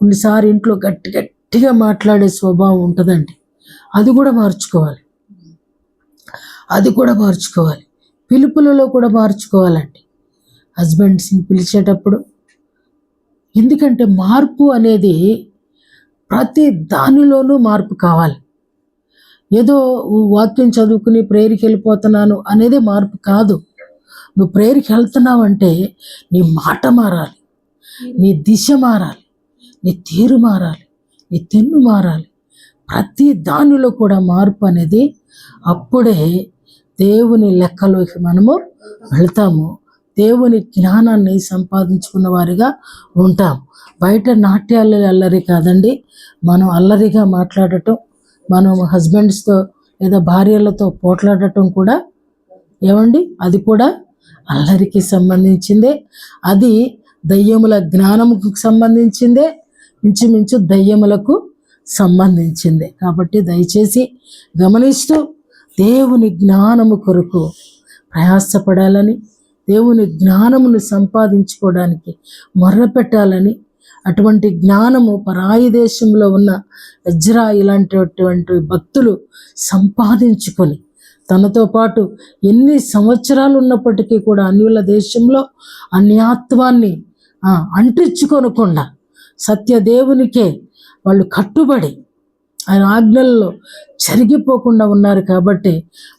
Speaker 1: కొన్నిసార్లు ఇంట్లో గట్టిగా మాట్లాడే స్వభావం ఉంటుందండి. అది కూడా మార్చుకోవాలి. పిలుపులలో కూడా మార్చుకోవాలండి హస్బెండ్స్ని పిలిచేటప్పుడు. ఎందుకంటే మార్పు అనేది ప్రతి దానిలోనూ మార్పు కావాలి. ఏదో వాక్యం చదువుకుని ప్రేయర్కి వెళ్ళిపోతున్నాను అనేది మార్పు కాదు. నువ్వు ప్రేయర్కి వెళ్తున్నావంటే నీ మాట మారాలి, నీ దిశ మారాలి, నీ తీరు మారాలి, నీ తెన్ను మారాలి. ప్రతి దానిలో కూడా మార్పు అనేది, అప్పుడే దేవుని లెక్కలోకి మనము వెళ్తాము, దేవుని జ్ఞానాన్ని సంపాదించుకున్న వారిగా ఉంటాం. బయట నాట్యాలు అల్లరి కాదండి, మనం అల్లరిగా మాట్లాడటం, మనం హస్బెండ్స్తో లేదా భార్యలతో పోట్లాడటం కూడా ఏమండి, అది కూడా అల్లరికి సంబంధించిందే. అది దయ్యముల జ్ఞానముకు సంబంధించిందే, ఇంచుమించు దయ్యములకు సంబంధించిందే. కాబట్టి దయచేసి గమనిస్తూ దేవుని జ్ఞానము కొరకు ప్రయాసపడాలని, దేవుని జ్ఞానమును సంపాదించుకోవడానికి మొర్రపెట్టాలని, అటువంటి జ్ఞానము పరాయి దేశంలో ఉన్న ఎజ్రా ఇలాంటిటువంటి భక్తులు సంపాదించుకొని, తనతో పాటు ఎన్ని సంవత్సరాలు ఉన్నప్పటికీ కూడా అన్యుల దేశంలో అన్యాత్వాన్ని అంటించుకొనకుండా సత్యదేవునికే వాళ్ళు కట్టుబడి ఆయన ఆజ్ఞల్లో చెరిగిపోకుండా ఉన్నారు. కాబట్టి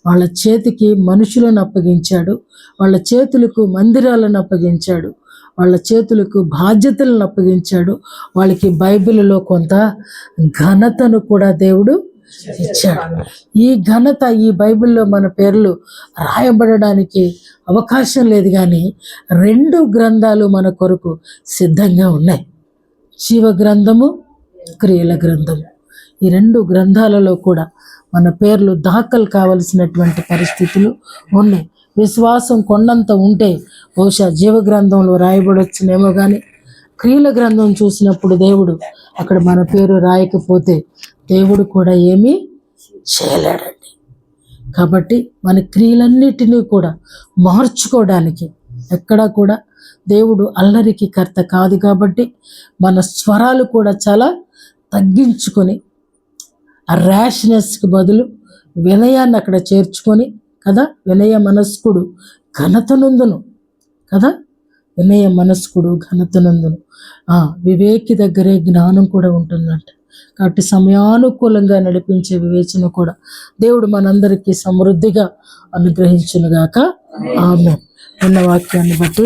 Speaker 1: వాళ్ళ చేతికి మనుషులను అప్పగించాడు, వాళ్ళ చేతులకు మందిరాలను అప్పగించాడు, వాళ్ళ చేతులకు బాధ్యతలను అప్పగించాడు. వాళ్ళకి బైబిల్లో కొంత ఘనతను కూడా దేవుడు ఇచ్చాడు. ఈ ఘనత ఈ బైబిల్లో మన పేర్లు రాయబడడానికి అవకాశం లేదు, కానీ 2 గ్రంథాలు మన కొరకు సిద్ధంగా ఉన్నాయి. జీవ గ్రంథము, క్రియల గ్రంథము. ఈ 2 గ్రంథాలలో కూడా మన పేర్లు దాఖలు కావలసినటువంటి పరిస్థితులు ఉన్నాయి. విశ్వాసం కొండంత ఉంటే బహుశా జీవ గ్రంథంలో రాయబడొచ్చునేమో, కానీ క్రియల గ్రంథం చూసినప్పుడు దేవుడు అక్కడ మన పేరు రాయకపోతే దేవుడు కూడా ఏమీ చేయలేడండి. కాబట్టి మన క్రియలన్నిటినీ కూడా మార్చుకోవడానికి ఎక్కడా కూడా దేవుడు అల్లరికి కర్త కాదు. కాబట్టి మన స్వరాలు కూడా చాలా తగ్గించుకొని, ఆ ర్యాష్నెస్కి బదులు వినయాన్ని అక్కడ చేర్చుకొని కదా. వినయ మనస్కుడు ఘనతనందును కదా, వినయ మనస్కుడు ఘనతనందును. వివేకి దగ్గరే జ్ఞానం కూడా ఉంటుందంట. కాబట్టి సమయానుకూలంగా నడిపించే వివేచన కూడా దేవుడు మనందరికీ సమృద్ధిగా అనుగ్రహించునుగాక. ఆమేన్. ఉన్న వాక్యాన్ని బట్టి